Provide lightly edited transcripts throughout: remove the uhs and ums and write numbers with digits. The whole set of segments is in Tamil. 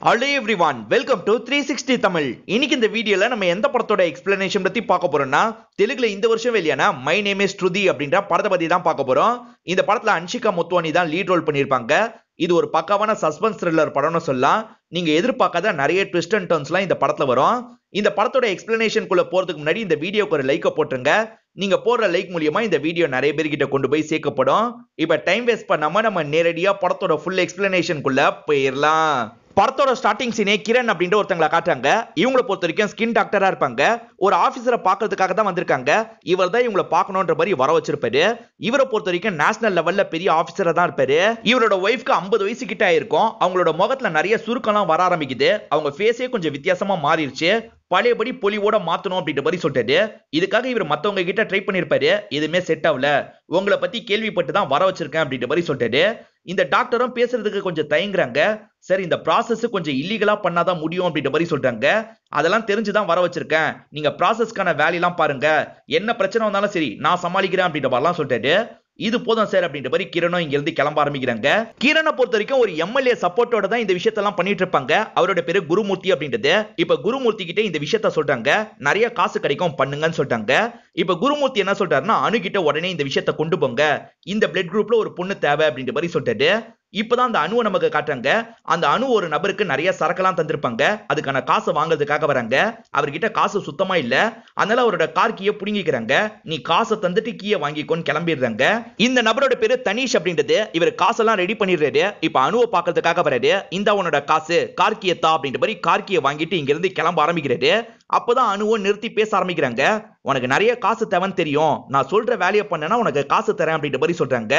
Hello everyone, welcome to 360 Tamil. இன்னைக்கு இந்த வீடியோல நம்ம எந்த படத்தோட எக்ஸ்பிளனேஷன் பத்தி பார்க்க போறோம்னா, தெலுங்குல இந்த வருஷம் வெளியான மை நேம் இஸ் ட்ருதி அப்படின்ற படத்தை பத்தி தான் பார்க்க போறோம். இந்த படத்துல அன்ஷிகா முத்துவானி தான் லீட் ரோல் பண்ணிருப்பாங்க. இது ஒரு பக்காவான சஸ்பென்ஸ் த்ரில்லர் படம்னு சொல்லலாம். நீங்க எதிர்பார்க்காத நிறைய ட்விஸ்ட் அண்ட் டர்ன்ஸ்லாம் இந்த படத்துல வரும். இந்த படத்தோட எக்ஸ்பிளனேஷனுக்குள்ள போறதுக்கு முன்னாடி இந்த வீடியோக்கு ஒரு லைக்க போட்டுருங்க. நீங்க போடுற லைக் மூலியமா இந்த வீடியோ நிறைய பேர்கிட்ட கொண்டு போய் சேர்க்கப்படும். இப்ப டைம் வேஸ்ட் பண்ணாம நம்ம நேரடியா படத்தோட ஃபுல் எக்ஸ்பிளனேஷனுக்குள்ள போயிடலாம். படத்தோட ஸ்டார்டிங் சீனே கிரண் அப்படின்ற ஒருத்தங்களை காட்டுறாங்க. இவங்களை பொறுத்த வரைக்கும் ஸ்கின் டாக்டரா இருப்பாங்க. ஒரு ஆபீசரை பாக்குறதுக்காக தான் வந்திருக்காங்க. இவர் தான் இவங்களை பார்க்கணுன்ற மாதிரி வர வச்சிருப்பாரு. இவரை பொறுத்த வரைக்கும் நேஷனல் லெவல்ல பெரிய ஆபீசரா தான் இருப்பாரு. இவரோட ஒய்ஃப்க்கு 50 வயசு கிட்ட ஆயிருக்கும். அவங்களோட முகத்துல நிறைய சுருக்கம்லாம் வர ஆரம்பிக்குது. அவங்க ஃபேஸே கொஞ்சம் வித்தியாசமா மாறிடுச்சு. பழையபடி பொலிவோட மாத்தணும் அப்படின்ற மாதிரி சொல்லிட்டாரு. இதுக்காக இவர் மத்தவங்க கிட்ட ட்ரை பண்ணிருப்பாரு. எதுவுமே செட் ஆகல. உங்களை பத்தி கேள்விப்பட்டு தான் வர வச்சிருக்கேன் அப்படின்ற மாதிரி சொல்லிட்டாரு. இந்த டாக்டரும் பேசுறதுக்கு கொஞ்சம் தயங்குறாங்க. சரி, இந்த ப்ராசஸ் கொஞ்சம் இல்லீகலா பண்ணாதான் முடியும் அப்படின்ற மாதிரி சொல்றாங்க. அதெல்லாம் தெரிஞ்சுதான் வர வச்சிருக்கேன். நீங்க ப்ராசஸ்க்கான வேலையெல்லாம் பாருங்க. என்ன பிரச்சனை வந்தாலும் சரி நான் சமாளிக்கிறேன் அப்படின்ற மாதிரிலாம் சொல்லிட்டாரு. இது போதும் சார் அப்படின்ற மாதிரி கிரணும் இங்க இருந்து கிளம்ப ஆரம்பிக்கிறாங்க. கிரணை பொறுத்த வரைக்கும் ஒரு எம்எல்ஏ சப்போர்ட்டோட தான் இந்த விஷயத்தெல்லாம் பண்ணிட்டு இருப்பாங்க. அவரோட பேரு குருமூர்த்தி அப்படின்றது. இப்ப குருமூர்த்தி கிட்ட இந்த விஷயத்த சொல்றாங்க. நிறைய காசு கிடைக்கும் பண்ணுங்கன்னு சொல்றாங்க. இப்ப குருமூர்த்தி என்ன சொல்றாருன்னா, அணு கிட்ட உடனே இந்த விஷயத்த கொண்டு போங்க. இந்த பிளட் குரூப்ல ஒரு பொண்ணு தேவை அப்படின்ற மாதிரி சொல்லிட்டாரு. இப்பதான் அந்த அணுவை நமக்கு காட்டுறாங்க. அந்த அணு ஒரு நபருக்கு நிறைய சரக்கெல்லாம் தந்திருப்பாங்க. அதுக்கான காசை வாங்குறதுக்காக வராங்க. அவர்கிட்ட காசு சுத்தமா இல்ல. அதனால அவரோட கார் கீயை புடுங்கிக்கிறாங்க. நீ காசை தந்துட்டு கீயை வாங்கிக்கோன்னு கிளம்பிடுறாங்க. இந்த நபரோட பேரு தனீஷ் அப்படின்றது. இவர் காசெல்லாம் ரெடி பண்ணிடுறாரு. இப்ப அணுவை பாக்குறதுக்காக வராரு. இந்த அவனோட காசு கார் கீயை தா அப்படின்ற மாதிரி கார் கீயை வாங்கிட்டு இங்க இருந்து கிளம்ப ஆரம்பிக்கிறாரு. அப்பதான் அணுவை நிறுத்தி பேச ஆரம்பிக்கிறாங்க. உனக்கு நிறைய காசு தேவைன்னு தெரியும். நான் சொல்ற வேலையை பண்ணனா உனக்கு காசு தரேன் அப்படின்ற மாதிரி சொல்றாங்க.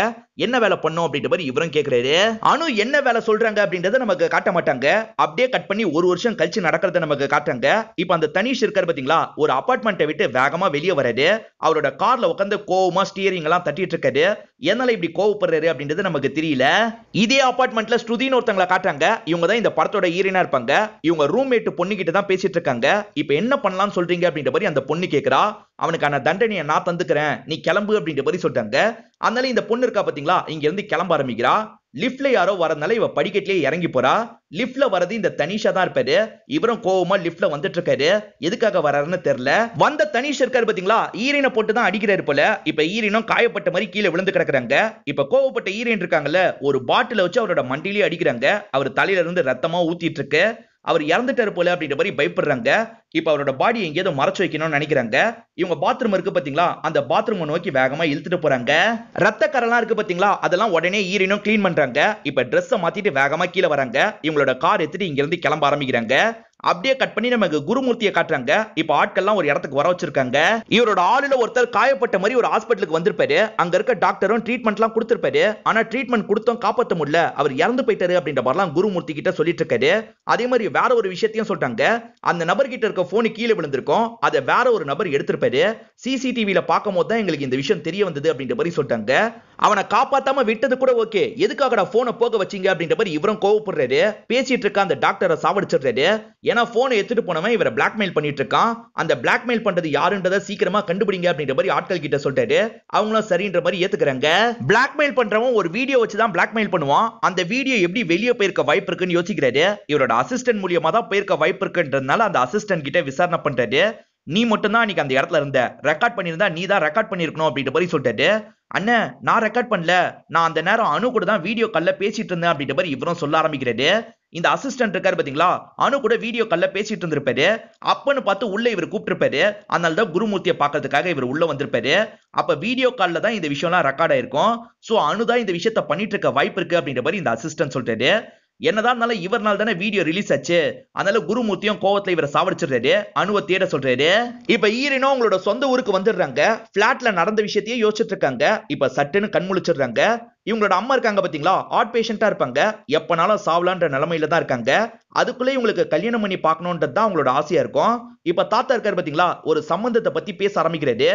என்ன வேலை பண்ணும் அப்படின்ற மாதிரி இவரும் கேக்குறாரு. அணு என்ன வேலை சொல்றாங்க அப்படின்றத நமக்கு காட்ட மாட்டாங்க. அப்படியே கட் பண்ணி ஒரு வருஷம் கழிச்சு நடக்கிறத நமக்கு காட்டுறாங்க. இப்ப அந்த தனீஷ் இருக்காரு பாத்தீங்களா, ஒரு அபார்ட்மெண்ட்டை விட்டு வேகமா வெளியே வராரு. அவரோட கார்ல உட்காந்து கோவமா ஸ்டீரிங் எல்லாம் தட்டிட்டு இருக்காரு. என்னால இப்படி கோவப்படுறாரு அப்படின்றது நமக்கு தெரியல. இதே அபார்ட்மெண்ட்ல ஸ்ருதின்னு ஒருத்தங்களை காட்டுறாங்க. இவங்க தான் இந்த படத்தோட ஹீரோயினா இருப்பாங்க. இவங்க ரூம்மேட் பொண்ணு கிட்ட தான் பேசிட்டு இருக்காங்க. இப்ப என்ன பண்ணலாம்னு சொல்றீங்க அப்படின்ற மாதிரி அந்த பொண்ணு கேக்குறா. அவனுக்கான தண்டனையை நான் தந்துக்கிறேன், நீ கிளம்பு அப்படின்ற மாதிரி சொல்றாங்க. அதனால இந்த பொண்ணு இருக்கா பாத்தீங்களா, இங்க இருந்து கிளம்ப ஆரம்பிக்கிறா. லிப்ட்ல யாரோ வரதுனால இவ படிக்கட்டிலேயே இறங்கி போறா. லிப்ட்ல வரது இந்த தனீஷா தான் இருப்பாரு. இவரும் கோவமா லிப்ட்ல வந்துட்டு இருக்காரு. எதுக்காக வராருன்னு தெரியல. வந்த தனீஷ் இருக்காரு பாத்தீங்களா, ஈரனை போட்டு தான் அடிக்கிறாரு போல. இப்ப ஈரனும் காயப்பட்ட மாதிரி கீழே விழுந்து கிடக்குறாங்க. இப்ப கோவப்பட்ட ஈரன் இருக்காங்கல்ல, ஒரு பாட்டில வச்சு அவரோட மண்டிலேயே அடிக்கிறாங்க. அவர் தலையில இருந்து ரத்தமா ஊத்திட்டு இருக்கு. அவர் இறந்துட்டாரு போல அப்படின்ற மாதிரி பயப்படுறாங்க. இப்ப அவரோட பாடி எங்கேயோ மறைச்சு வைக்கணும்னு நினைக்கிறாங்க. இவங்க பாத்ரூம் இருக்கு பாத்தீங்களா, அந்த பாத்ரூம் நோக்கி வேகமா இழுத்துட்டு போறாங்க. ரத்த கரெல்லாம் இருக்கு பாத்தீங்களா, அதெல்லாம் உடனே ஈரனும் கிளீன் பண்றாங்க. இப்ப ட்ரெஸ்ஸை மாத்திட்டு வேகமா கீழே வராங்க. இவங்களோட கார் எடுத்துட்டு இங்க இருந்து கிளம்ப ஆரம்பிக்கிறாங்க. அப்படியே கட் பண்ணி நமக்கு குருமூர்த்தியை காட்டுறாங்க. இப்ப ஆட்கள்லாம் ஒரு இடத்துக்கு வர வச்சிருக்காங்க. இவரோட ஆளுல ஒருத்தர் காயப்பட்ட மாதிரி ஒரு ஹாஸ்பிட்டலுக்கு வந்திருப்பாரு. அங்க இருக்க டாக்டரும் ட்ரீட்மெண்ட்லாம் கொடுத்திருப்பாரு. ஆனா ட்ரீட்மெண்ட் கொடுத்தும் காப்பாற்ற முடியல, அவர் இறந்து போயிட்டாரு அப்படின்ற மாதிரிலாம் குருமூர்த்தி கிட்ட சொல்லிட்டு இருக்காரு. அதே மாதிரி வேற ஒரு விஷயத்தையும் சொல்றாங்க. அந்த நபர் கிட்ட இருக்க போன் கீழே விழுந்திருக்கும். அதை வேற ஒரு நபர் எடுத்திருப்பாரு. சிசிடிவில பார்க்கும் போது தான் எங்களுக்கு இந்த விஷயம் தெரிய வந்தது அப்படின்ற மாதிரி சொல்றாங்க. அவனை காப்பாத்தாம விட்டது கூட ஓகே, எதுக்காக போனை போக வச்சீங்க அப்படின்ற மாதிரி இவரும் கோவப்படுறாரு. பேசிட்டு இருக்க அந்த டாக்டரை சாவடிச்சிடுறாரு. ஏன்னா போனை எடுத்துட்டு போனவன் இவரை பிளாக்மெயில் பண்ணிட்டு இருக்கான். அந்த பிளாக்மெயில் பண்றது யாருன்றதை சீக்கிரமா கண்டுபிடிங்க அப்படின்ற மாதிரி ஆட்கள் கிட்ட சொல்லிட்டாரு. அவங்களும் சரின்ற மாதிரி ஏத்துக்கிறாங்க. பிளாக்மெயில் பண்றவன் ஒரு வீடியோ வச்சு தான் பிளாக்மெயில் பண்ணுவான். அந்த வீடியோ எப்படி வெளியே போயிருக்க வாய்ப்பு இருக்குன்னு யோசிக்கிறாரு. இவரோட அசிஸ்டன்ட் மூலியமா தான் போயிருக்க வாய்ப்பு இருக்குன்றதுனால அந்த அசிஸ்டன்ட் கிட்ட விசாரணை பண்றாரு. நீ மட்டும் தான் அன்னைக்கு அந்த இடத்துல இருந்த, ரெக்கார்ட் பண்ணிருந்தா நீ தான் ரெக்கார்ட் பண்ணிருக்கணும் அப்படின்ற மாதிரி சொல்லிட்டாரு. அண்ணன், நான் ரெக்கார்ட் பண்ணல, நான் அந்த நேரம் அணு கூட தான் வீடியோ கால்ல பேசிட்டு இருந்தேன் அப்படின்ற மாதிரி இவரும் சொல்ல ஆரம்பிக்கிறாரு. இந்த அசிஸ்டன்ட் இருக்காரு பாத்தீங்களா, அணு கூட வீடியோ கால்ல பேசிட்டு இருந்திருப்பாரு. அப்பன்னு பார்த்து உள்ள இவர் கூப்பிட்டிருப்பாரு. அதனால தான் குருமூர்த்தியை பார்க்கறதுக்காக இவர் உள்ள வந்திருப்பாரு. அப்ப வீடியோ கால்ல தான் இந்த விஷயம்லாம் ரெக்கார்ட் ஆயிருக்கும். சோ அணு தான் இந்த விஷயத்த பண்ணிட்டு இருக்க வாய்ப்பு இருக்கு அப்படின்ற மாதிரி இந்த அசிஸ்டன்ட் சொல்லிட்டாரு. என்னதான் இவர்னால தானே வீடியோ ரிலீஸ் ஆச்சு. அதனால குருமூர்த்தியும் கோவத்துல இவரை சாவடிச்சிடுறாரு. அணுவை தேட சொல்றாரு. இப்ப ஈரனும் உங்களோட சொந்த ஊருக்கு வந்துடுறாங்க. பிளாட்ல நடந்த விஷயத்தையே யோசிச்சுட்டு இருக்காங்க. இப்ப சட்டுன்னு கண் முழிச்சிடுறாங்க. இவங்களோட அம்மா இருக்காங்க பாத்தீங்களா, ஹார்ட் பேஷண்டா இருப்பாங்க. எப்பனாலும் சாவலான்ற நிலைமையில தான் இருக்காங்க. அதுக்குள்ளே இவங்களுக்கு கல்யாணம் பண்ணி பார்க்கணும்ன்றது தான் அவங்களோட ஆசையா இருக்கும். இப்ப தாத்தா இருக்காரு பாத்தீங்களா, ஒரு சம்பந்தத்தை பத்தி பேச ஆரம்பிக்கிறாரு.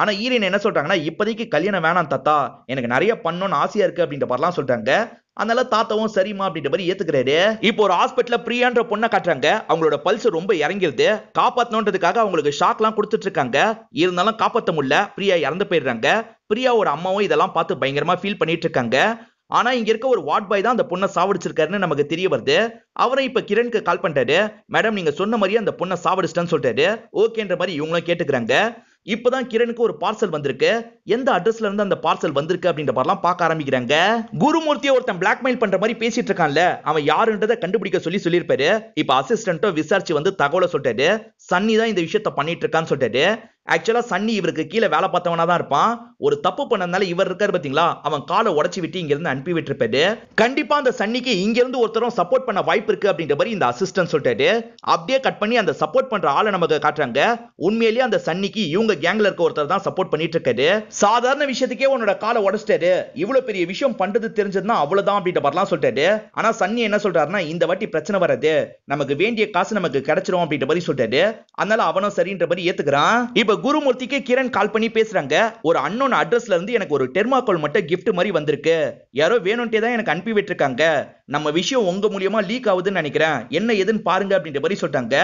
ஆனா ஈரன் என்ன சொல்றாங்கன்னா, இப்போதைக்கு கல்யாணம் வேணாம் தாத்தா, எனக்கு நிறைய பண்ணணும்னு ஆசையா இருக்கு அப்படின்ற மாதிரிலாம் சொல்றாங்க. அதனால தாத்தாவும் சரிமா அப்படின்ற மாதிரி ஏத்துக்கிறாரு. இப்போ ஒரு ஹாஸ்பிட்டல்ல பிரியான்ற பொண்ணை காட்டுறாங்க. அவங்களோட பல்ஸ் ரொம்ப இறங்கிருது. காப்பாத்தணுன்றதுக்காக அவங்களுக்கு ஷாக்லாம் கொடுத்துட்டு இருக்காங்க. இருந்தாலும் காப்பாற்ற முடியல, பிரியா இறந்து போயிடுறாங்க. பிரியாவோட அம்மாவும் இதெல்லாம் பார்த்து பயங்கரமா ஃபீல் பண்ணிட்டு இருக்காங்க. ஆனா இங்க இருக்க ஒரு வார்ட் பாய் தான் அந்த பொண்ணை சாவடிச்சிருக்காருன்னு நமக்கு தெரிய வருது. அவரை இப்ப கிரணுக்கு கால் பண்ணிட்டாரு. மேடம் நீங்க சொன்ன மாதிரியே அந்த பொண்ணை சாவடிச்சிட்டேன்னு சொல்லிட்டாரு. ஓகேன்ற மாதிரி இவங்களும் கேட்டுக்கிறாங்க. இப்பதான் கிரணுக்கு ஒரு பார்சல் வந்திருக்கு. எந்த அட்ரஸ்ல இருந்து அந்த பார்சல் வந்திருக்கு அப்படின்ற மாதிரிலாம் பார்க்க ஆரம்பிக்கிறாங்க. குருமூர்த்தியை ஒருத்தன் பிளாக்மெயில் பண்ற மாதிரி பேசிட்டு இருக்கான்ல, அவன் யாருன்றதை கண்டுபிடிக்க சொல்லியிருப்பாரு. இப்ப அசிஸ்டன்ட்டோ விசாரிச்சு வந்து தகவலை சொல்லிட்டாரு. சன்னி தான் இந்த விஷயத்த பண்ணிட்டு இருக்கான்னு சொல்லிட்டாரு. ஆக்சுவலா சன்னி இவருக்கு கீழே வேலை பார்த்தவனா தான் இருப்பான். ஒரு தப்பு பண்ணதுனால இவர் இருக்காரு பாத்தீங்களா, அவன் காலை உடைச்சு விட்டு இங்க இருந்து அனுப்பி விட்டுருப்பாரு. கண்டிப்பா அந்த சன்னிக்கு இங்க இருந்து ஒருத்தரும் சப்போர்ட் பண்ண வாய்ப்பு இருக்கு அப்படின்ற மாதிரி இந்த அசிஸ்டன்ட் சொல்லிட்டாரு. அப்படியே கட் பண்ணி அந்த சப்போர்ட் பண்ற ஆளை நமக்கு காட்டுறாங்க. உண்மையிலேயே அந்த சன்னிக்கு இவங்க கேங்ல இருக்க ஒருத்தர் தான் சப்போர்ட் பண்ணிட்டு இருக்காரு. சாதாரண விஷயத்துக்கே உன்னோட காலை உடைச்சிட்டாரு, இவ்வளவு பெரிய விஷயம் பண்றது தெரிஞ்சதுன்னா அவ்வளவுதான் அப்படின்ற மாதிரிலாம் சொல்லிட்டாரு. ஆனா சன்னி என்ன சொல்றாருன்னா, இந்த வாட்டி பிரச்சனை வராது, நமக்கு வேண்டிய காசு நமக்கு கிடைச்சிரும் அப்படின்ற மாதிரி சொல்லிட்டாரு. அதனால அவனும் சரின்ற மாதிரி ஏத்துக்கிறான். இப்ப குருமூர்த்திக்கு கிரண் கால் பண்ணி பேசுறாங்க. ஒரு அன்னோன் அட்ரஸ்ல இருந்து எனக்கு ஒரு தெர்மாக்கோல் மட்டும் கிஃப்ட் மாதிரி வந்திருக்கு. யாரோ வேணும்ட்டே தான் எனக்கு அனுப்பி விட்டுருக்காங்க. நம்ம விஷயம் உங்க மூலியமா லீக் ஆகுதுன்னு நினைக்கிறேன், என்ன எதுன்னு பாருங்க அப்படின்ற மாதிரி சொல்லிட்டாங்க.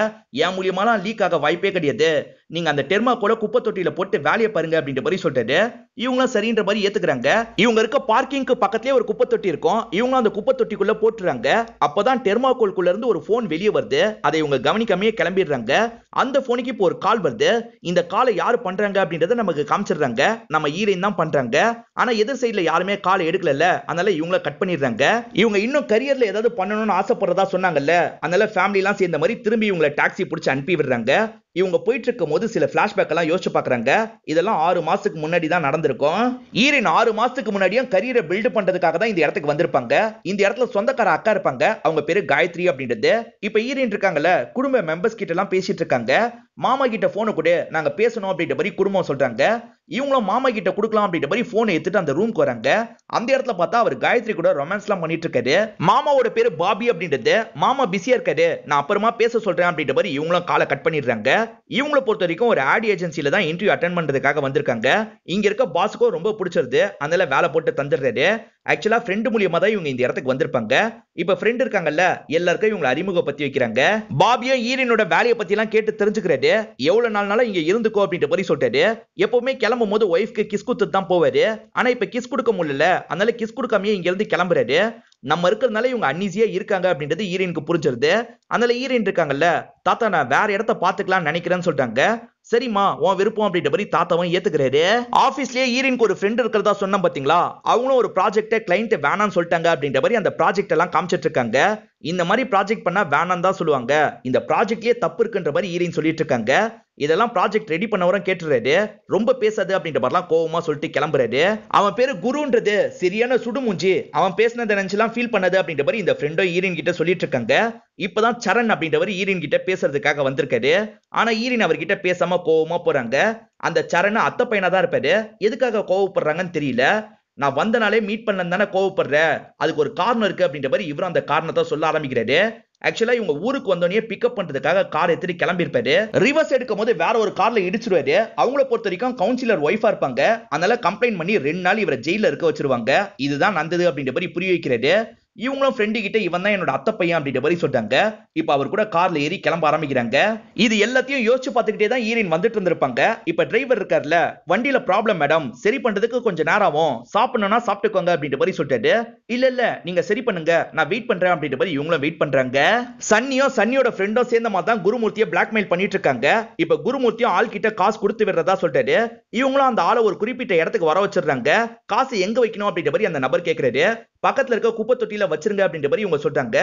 என் மூலியமாலாம் லீக் ஆக வாய்ப்பே கிடையாது, நீங்க அந்த தெர்மாக்கோலை குப்பை தொட்டியில போட்டு வேலையை பாருங்க அப்படின்ற மாதிரி சொல்லிட்டாரு. இவங்களும் சரின்ற மாதிரி ஏத்துக்கிறாங்க. இவங்க இருக்க பார்க்கிங்க்கு பக்கத்துலயே ஒரு குப்பை தொட்டி இருக்கும். இவங்க அந்த குப்பை தொட்டிக்குள்ள போட்டுறாங்க. அப்பதான் தெர்மாக்கோல்குள்ள இருந்து ஒரு போன் வெளியே வருது. அதை இவங்க கவனிக்காமையே கிளம்பிடுறாங்க. அந்த போனுக்கு இப்போ ஒரு கால் வருது. இந்த காலை யாரு பண்றாங்க அப்படின்றத நமக்கு காமிச்சிடுறாங்க. நம்ம ஹீரோயின் தான் பண்றாங்க. ஆனா எதிர் சைடுல யாருமே கால் எடுக்கல, அதனால இவங்கள கட் பண்ணிடுறாங்க. இவங்க இன்னும் கரியர்ல ஏதாவது பண்ணணும்னு ஆசைப்படுறதா சொன்னாங்கல்ல, அதனால ஃபேமிலி எல்லாம் சேர்ந்த மாதிரி திரும்பி இவங்களை டாக்ஸி பிடிச்சி அனுப்பி விடுறாங்க. இவங்க போயிட்டு இருக்கும் போது சில பிளாஷ்பேக் எல்லாம் யோசிச்சு பாக்குறாங்க. இதெல்லாம் 6 மாசத்துக்கு முன்னாடி தான் நடந்திருக்கும். ஹீரோயின் 6 மாசத்துக்கு முன்னாடியும் கரியரை பில்ட் பண்றதுக்காக தான் இந்த இடத்துக்கு வந்திருப்பாங்க. இந்த இடத்துல சொந்தக்கார அக்கா இருப்பாங்க, அவங்க பேரு காயத்ரி அப்படின்றது. இப்ப ஹீரோயின் இருக்காங்கல்ல, குடும்ப மெம்பர்ஸ் கிட்ட எல்லாம் பேசிட்டு இருக்காங்க. மாமா கிட்ட போனை கொடு, நாங்க பேசணும் அப்படின்ற மாதிரி குடும்பம் சொல்றாங்க. இவங்களும் மாமா கிட்ட கொடுக்கலாம் அப்படின்ற மாதிரி போனை எடுத்துட்டு அந்த ரூம்க்கு வராங்க. அந்த இடத்துல பார்த்தா அவர் காயத்ரி கூட ரொமான்ஸ் எல்லாம் பண்ணிட்டு இருக்காரு. மாமாவோட பேரு பாபி அப்படின்றது. மாமா பிஸியா இருக்காரு, நான் அப்புறமா பேச சொல்றேன் அப்படின்ற மாதிரி இவங்களும் காலை கட் பண்ணிடுறாங்க. இவங்கள பொறுத்த வரைக்கும் ஒரு ஆட் ஏஜென்சில தான் இன்டர்வியூ அட்டெண்ட் பண்றதுக்காக வந்திருக்காங்க. இங்க இருக்க பாஸுக்கும் ரொம்ப பிடிச்சிருது, அதனால வேலை போட்டு தந்துடுறாரு. ஆக்சுவலா ஃப்ரெண்ட் மூலியமா தான் இவங்க இந்த இடத்துக்கு வந்திருப்பாங்க. இப்ப ஃப்ரெண்ட் இருக்காங்கல்ல, எல்லாருக்கும் இவங்க அறிமுகப்படுத்தி வைக்கிறாங்க. பாபியும் ஹீரோயினோட வேலையை பத்தி எல்லாம் கேட்டு தெரிஞ்சுக்கிறாரு. எவ்வளவு நாள்னால இங்க இருந்துக்கோ அப்படின்ற மாதிரி சொல்லிட்டாரு. எப்பவுமே கிளம்பும் போது ஒய்ஃப்க்கு கிஸ் கொடுத்து தான் போவாரு. ஆனா இப்ப கிஸ் கொடுக்க முடியல, அதனால கிஸ் கொடுக்காமயே இங்க இருந்து கிளம்புறாரு. நம்ம இருக்கிறதுனால இவங்க அன்ஈசியா இருக்காங்க அப்படின்றது ஹீரோயினுக்கு புரிஞ்சிருது. அதனால ஹீரோயின் இருக்காங்கல்ல, தாத்தா நான் வேற இடத்த பாத்துக்கலாம்னு நினைக்கிறேன்னு சொல்றாங்க. சரிமா உன் விருப்பம் அப்படின்ற மாதிரி தாத்தாவும் ஏத்துக்கிறாரு. ஆபீஸ்லயே ஹீரோயினுக்கு ஒரு ஃப்ரெண்ட் இருக்கிறதா சொன்ன பாத்தீங்களா, அவங்களும் ஒரு ப்ராஜெக்ட் கிளைண்ட் வேணான்னு சொல்லிட்டாங்க அப்படின்ற மாதிரி அந்த ப்ராஜெக்ட் எல்லாம் காமிச்சிட்டு இருக்காங்க. இந்த மாதிரி ப்ராஜெக்ட் பண்ணா வேணான்னு தான் சொல்லுவாங்க, இந்த ப்ராஜெக்ட்லயே தப்பு இருக்குன்ற மாதிரி ஹீரோயின் சொல்லிட்டு இருக்காங்க. இதெல்லாம் ப்ராஜெக்ட் ரெடி பண்ணவரும் கேட்டுறாரு. ரொம்ப பேசாது அப்படின்ற மாதிரிலாம் கோவமா சொல்லிட்டு கிளம்புறாரு. அவன் பேரு குருன்றது சரியான சுடுமூஞ்சி, அவன் பேசினதை நினைச்செல்லாம் ஃபீல் பண்ணது அப்படின்ற மாதிரி இந்த ஃப்ரெண்டோ ஹீரோயின் கிட்ட சொல்லிட்டு இருக்காங்க. இப்பதான் சரண் அப்படின்றவர் ஹீரோயின் கிட்ட பேசுறதுக்காக வந்திருக்காரு. ஆனா ஹீரோயின் அவர்கிட்ட பேசாம கோவமா போறாங்க. அந்த சரண் அத்தை பையனா தான் இருப்பாரு, எதுக்காக கோவப்படுறாங்கன்னு தெரியல. நான் வந்த நாளே மீட் பண்ண தானே கோவப்படுற, அதுக்கு ஒரு காரணம் இருக்கு அப்படின்ற மாதிரி இவரும் அந்த காரணத்தை சொல்ல ஆரம்பிக்கிறாரு. ஆக்சுவலா இவங்க ஊருக்கு வந்தோடனே பிக்கப் பண்றதுக்காக கார் எடுத்துட்டு கிளம்பி இருப்பாரு. ரிவர்ஸ் எடுக்கும் போது வேற ஒரு கார்ல இடிச்சிருவாரு. அவங்கள பொறுத்த வரைக்கும் கவுன்சிலர் ஒய்ஃபா இருப்பாங்க, அதனால கம்ப்ளைண்ட் பண்ணி 2 நாள் இவரை ஜெயில இருக்க வச்சிருவாங்க. இதுதான் நடந்தது அப்படின்ற மாதிரி புரிய வைக்கிறாரு. இவங்களும் ஃப்ரெண்டு கிட்ட இவன் தான் என்னோட அத்தை பையன் அப்படின்ற மாதிரி சொல்றாங்க. இப்ப அவர் கூட கார்ல ஏறி கிளம்ப ஆரம்பிக்கிறாங்க. இது எல்லாத்தையும் யோசிச்சு பார்த்துக்கிட்டே தான் ஹீரோயின் வந்துட்டு இருந்திருப்பாங்க. இப்ப டிரைவர் இருக்கார்ல, வண்டியில ப்ராப்ளம் மேடம், சரி பண்றதுக்கு கொஞ்சம் நேரம் ஆகும், சாப்பிடணும்னா சாப்பிட்டுக்கோங்க அப்படின்ற மாதிரி சொல்லிட்டாரு. இல்ல நீங்க சரி பண்ணுங்க, நான் வெயிட் பண்றேன் அப்படின்ற மாதிரி இவங்களும் வெயிட் பண்றாங்க. சன்னியோட ஃப்ரெண்டும் சேர்ந்த மாதிரி தான் குருமூர்த்தியை பிளாக்மெயில் பண்ணிட்டு இருக்காங்க. இப்ப குருமூர்த்தியும் ஆள் கிட்ட காசு கொடுத்து விடுறதா சொல்லிட்டாரு. இவங்களும் அந்த ஆளை ஒரு குறிப்பிட்ட இடத்துக்கு வர வச்சிடுறாங்க. காசு எங்க வைக்கணும் அப்படின்ற மாதிரி அந்த நபர் கேட்கிறாரு. பக்கத்துல இருக்க குப்பை தொட்டியில வச்சிருங்க அப்படின்ற மாதிரி இவங்க சொல்றாங்க.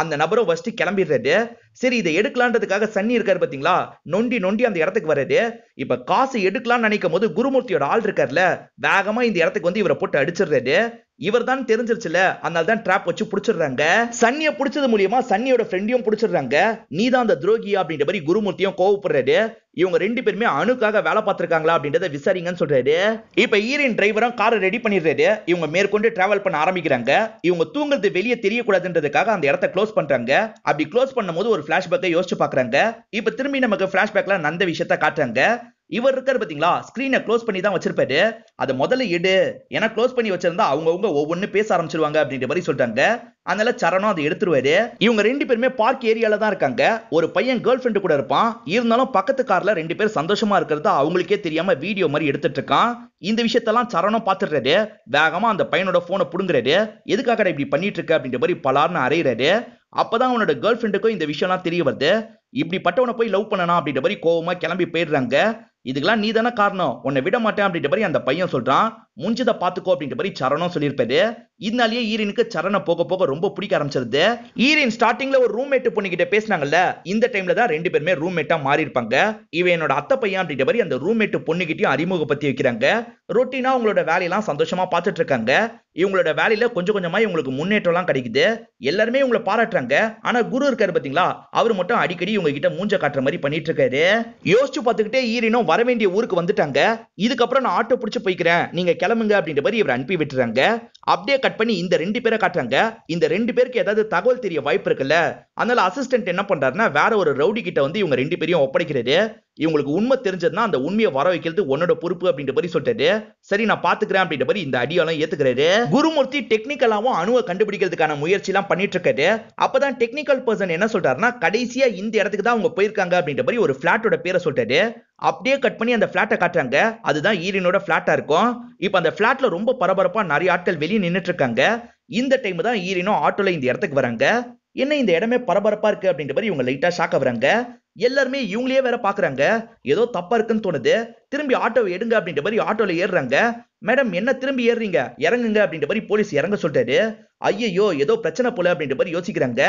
அந்த நபரும் வச்சுட்டு கிளம்பிடுறாரு. சரி இதை எடுக்கலான்றதுக்காக சன்னி இருக்காரு பாத்தீங்களா, நொண்டி அந்த இடத்துக்கு வர்றாரு. இப்ப காசு எடுக்கலாம்னு நினைக்கும் போது குருமூர்த்தியோட ஆள் இருக்காருல, வேகமா இந்த இடத்துக்கு வந்து இவரை போட்டு அடிச்சிடுறாரு. இவர் தான் தெரிஞ்சிருச்சுல, அதனால தான் ட்ராப் வச்சு புடிச்சிடுறாங்க. சன்னியை புடிச்சது மூலியமா சன்னியோட ஃப்ரெண்டையும் புடிச்சிடுறாங்க. நீதான் அந்த துரோகி அப்படின்ற மாதிரி குருமூர்த்தியும் கோவப்படுறாரு. இவங்க 2 பேருமே அணுக்காக வேலை பார்த்திருக்காங்களா அப்படின்றத விசாரிங்கன்னு சொல்றாரு. இப்ப ஹீரோயின் டிரைவரும் காரை ரெடி பண்ணிடுறாரு. இவங்க மேற்கொண்டு டிராவல் பண்ண ஆரம்பிக்கிறாங்க. இவங்க தூங்குறது வெளியே தெரியக்கூடாதுன்றதுக்காக அந்த இடத்தை க்ளோஸ் பண்றாங்க. அப்படி க்ளோஸ் பண்ணும்போது ஒரு பிளாஷ்பேக்கை யோசிச்சு பாக்குறாங்க. இப்ப திரும்பி நமக்கு பிளாஷ்பேக்ல நடந்த விஷயத்த காட்டுறாங்க. இவர் இருக்காரு பாத்தீங்களா, ஸ்கிரீனை க்ளோஸ் பண்ணி தான் வச்சிருப்பாரு. அதை முதல்ல எடு, ஏன்னா க்ளோஸ் பண்ணி வச்சிருந்தா அவங்கவுங்க ஒவ்வொன்னு பேச ஆரம்பிச்சிருவாங்க அப்படின்ற மாதிரி சொல்றாங்க. அதனால சரணம் அதை எடுத்துருவாரு. இவங்க 2 பேருமே பார்க் ஏரியால தான் இருக்காங்க. ஒரு பையன் கேர்ள் ஃபிரெண்ட் கூட இருப்பான். இருந்தாலும் பக்கத்து கார்ல 2 பேர் சந்தோஷமா இருக்கிறது அவங்களுக்கே தெரியாம வீடியோ மாதிரி எடுத்துட்டு இருக்கான். இந்த விஷயத்தெல்லாம் சரணம் பாத்துறாரு. வேகமா அந்த பையனோட போனை புடுங்குறாரு. எதுக்காக இப்படி பண்ணிட்டு இருக்க அப்படின்ற மாதிரி பலார்னு அறையிறாரு. அப்பதான் அவனோட கேர்ள் ஃபிரெண்டுக்கும் இந்த விஷயம்லாம் தெரிய வருது. இப்படிப்பட்டவனை போய் லவ் பண்ணனா அப்படின்ற மாதிரி கோவமா கிளம்பி போயிடுறாங்க. இதுக்கெல்லாம் நீ தானே காரணம், உன்னை விட மாட்டேன் அப்படின்ற மாதிரி அந்த பையன் சொல்றான். முடிஞ்சதை பாத்துக்கோ அப்படின்ற மாதிரி சரணம் சொல்லியிருப்பாரு. இதனாலேயே ஈரினுக்கு சரணை போக போக ரொம்ப பிடிக்க ஆரம்பிச்சிருது. ஈரின் ஸ்டார்டிங்ல ஒரு ரூம்மேட் பொண்ணுகிட்ட பேசினாங்கல்ல, இந்த டைம்ல தான் 2 பேருமே ரூம்மேட்டா மாறி இருப்பாங்க. இவன் என்னோட அத்தை பையன் அப்படின்ற மாதிரி அந்த ரூம்மேட் பொண்ணுகிட்டயும் அறிமுகப்படுத்தி வைக்கிறாங்க. ரொட்டீனா அவங்களோட வேலையெல்லாம் சந்தோஷமா பார்த்துட்டு இருக்காங்க. இவங்களோட வேலையில கொஞ்சம் கொஞ்சமா இவங்களுக்கு முன்னேற்றம் எல்லாம் கிடைக்குது. எல்லாருமே இவங்களை பாராட்டுறாங்க. ஆனா குரு இருக்காரு பாத்தீங்களா, அவர் மட்டும் அடிக்கடி இவங்க கிட்ட மூஞ்ச காட்டுற மாதிரி பண்ணிட்டு இருக்காரு. யோசிச்சு பார்த்துக்கிட்டே ஈரினும் வர வேண்டிய ஊருக்கு வந்துட்டாங்க. இதுக்கப்புறம் நான் ஆட்டோ பிடிச்சு போய்க்கிறேன், நீங்க கிளம்புங்க அப்படின்ற மாதிரி இவர் அனுப்பி விட்டுறாங்க. அப்படியே கட் பண்ணி இந்த 2 பேரை காட்டுறாங்க. இந்த 2 பேருக்கு ஏதாவது தகவல் தெரிய வாய்ப்பு இருக்குல்ல, அதனால அசிஸ்டன்ட் என்ன பண்றாருன்னா வேற ஒரு ரவுடி கிட்ட வந்து இவங்க 2 பேரையும் ஒப்படைக்கிறாரு. இவங்களுக்கு உண்மை தெரிஞ்சதுன்னா அந்த உண்மையை வர வைக்கிறது உன்னோட பொறுப்பு அப்படின்ற மாதிரி சொல்லிட்டாரு. சரி நான் பாத்துக்கிறேன் அப்படின்ற மாதிரி இந்த அடியாலும் ஏத்துக்கிறாரு. குருமூர்த்தி டெக்னிக்கலாவும் அணுவை கண்டுபிடிக்கிறதுக்கான முயற்சி எல்லாம் பண்ணிட்டு இருக்காரு. அப்பதான் டெக்னிக்கல் பர்சன் என்ன சொல்றாருன்னா, கடைசியா இந்த இடத்துக்கு தான் அவங்க போயிருக்காங்க அப்படின்ற மாதிரி ஒரு பிளாட்டோட பேரை சொல்லிட்டாரு. அப்படியே கட் பண்ணி அந்த பிளாட்டை காட்டுறாங்க. அதுதான் ஈரினோட பிளாட்டா இருக்கும். இப்ப அந்த பிளாட்ல ரொம்ப பரபரப்பா நிறைய ஆட்கள் வெளியே நின்னுட்டு இருக்காங்க. இந்த டைம் தான் ஈரினோ ஆட்டோல இந்த இடத்துக்கு வராங்க. என்ன இந்த இடமே பரபரப்பா இருக்கு அப்படின்ற மாதிரி இவங்க லைட்டா ஷாக் ஆகுறாங்க. எல்லாருமே இவங்களே வேற பாக்குறாங்க. ஏதோ தப்பா இருக்குன்னு தோணுது. திரும்பி ஆட்டோவை எடுங்க அப்படின்ற மாதிரி ஆட்டோல ஏறுறாங்க. மேடம் என்ன திரும்பி ஏறுறீங்க, இறங்குங்க அப்படின்ற மாதிரி போலீஸ் இறங்க சொல்லிட்டாரு. ஐயோ ஏதோ பிரச்சனை போல அப்படின்ற மாதிரி யோசிக்கிறாங்க.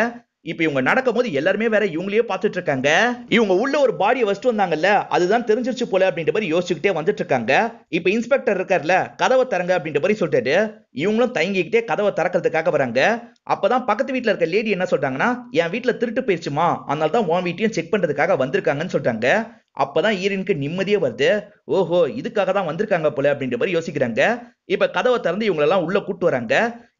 இப்ப இவங்க நடக்கும் போது எல்லாருமே வேற இவங்களே பார்த்துட்டு இருக்காங்க. இவங்க உள்ள ஒரு பாடியை வச்சுட்டு வந்தாங்கல்ல, அதுதான் தெரிஞ்சிருச்சு போல அப்படின்ற மாதிரி யோசிச்சுக்கிட்டே வந்துட்டு இருக்காங்க. இப்ப இன்ஸ்பெக்டர் இருக்காருல்ல, கதவை திறங்க அப்படின்ற மாதிரி சொல்லிட்டாரு. இவங்களும் தயங்கிக்கிட்டே கதவை திறக்கிறதுக்காக வராங்க. அப்பதான் பக்கத்து வீட்டுல இருக்க லேடி என்ன சொல்றாங்கன்னா, என் வீட்டுல திருட்டு போயிடுச்சுமா, அதனால தான் உன் வீட்டையும் செக் பண்றதுக்காக வந்திருக்காங்கன்னு சொல்றாங்க. அப்பதான் ஈரினுக்கு நிம்மதியே வருது. ஓஹோ இதுக்காக தான் வந்திருக்காங்க போல அப்படின்ற மாதிரி யோசிக்கிறாங்க. இப்ப கதவை திறந்து இவங்க எல்லாம் உள்ள கூட்டு வராங்க.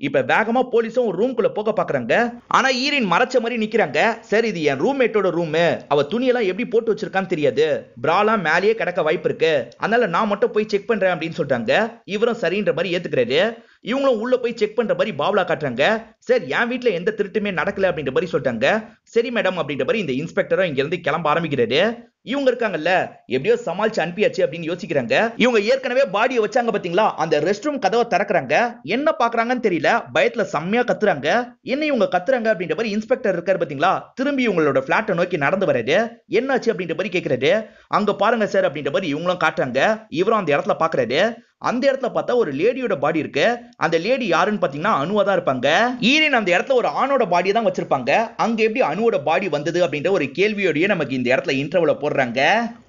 இப்ப வேகமா போலீஸும் ஒரு ரூம்குள்ள போக பாக்குறாங்க. ஆனா ஈரின் மறைச்ச மாதிரி நிக்கிறாங்க. சரி இது என் ரூம்மேட்டோட ரூம், அவ துணியெல்லாம் எப்படி போட்டு வச்சிருக்கான்னு தெரியாது, பிராலாம் மேலேயே கிடக்க வாய்ப்பு இருக்கு, அதனால நான் மட்டும் போய் செக் பண்றேன் அப்படின்னு சொல்றாங்க. இவரும் சரின்ற மாதிரி ஏத்துக்கிறாரு. இவங்களும் உள்ள போய் செக் பண்ற மாதிரி பாவலா காட்டுறாங்க. சரி என் வீட்டுல எந்த திருட்டுமே நடக்கல அப்படின்ற மாதிரி சொல்றாங்க. சரி மேடம் அப்படின்ற மாதிரி இந்த இன்ஸ்பெக்டரும் இங்க இருந்து கிளம்ப ஆரம்பிக்கிறாரு. இவங்க இருக்காங்கல்ல, எப்படியோ சமாளிச்சு அனுப்பியாச்சு அப்படின்னு யோசிக்கிறாங்க. இவங்க ஏற்கனவே பாடியை வச்சாங்க பாத்தீங்களா, அந்த ரெஸ்ட் ரூம் கதவை திறக்கிறாங்க. என்ன பாக்குறாங்கன்னு தெரியல, பயத்துல செம்மையா கத்துறாங்க. என்ன இவங்க கத்துறாங்க அப்படின்ற மாதிரி இன்ஸ்பெக்டர் இருக்காரு பாத்தீங்களா, திரும்பி இவங்களோட பிளாட்டை நோக்கி நடந்து வராரு. என்னாச்சு அப்படின்ற மாதிரி கேக்குறாரு. அங்க பாருங்க சார் அப்படின்ற மாதிரி இவங்களும் காட்டுறாங்க. இவரும் அந்த இடத்துல பாக்குறாரு. அந்த இடத்துல பார்த்தா ஒரு லேடியோட பாடி இருக்கு. அந்த லேடி யாருன்னு பாத்தீங்கன்னா அணுவா தான் இருப்பாங்க. ஈரின் அந்த இடத்துல ஒரு ஆணோட பாடியை தான் வச்சிருப்பாங்க. அங்க எப்படி அணுவோட பாடி வந்தது அப்படின்ற ஒரு கேள்வியோடய நமக்கு இந்த இடத்துல இன்டர்வியூல போடுறாங்க.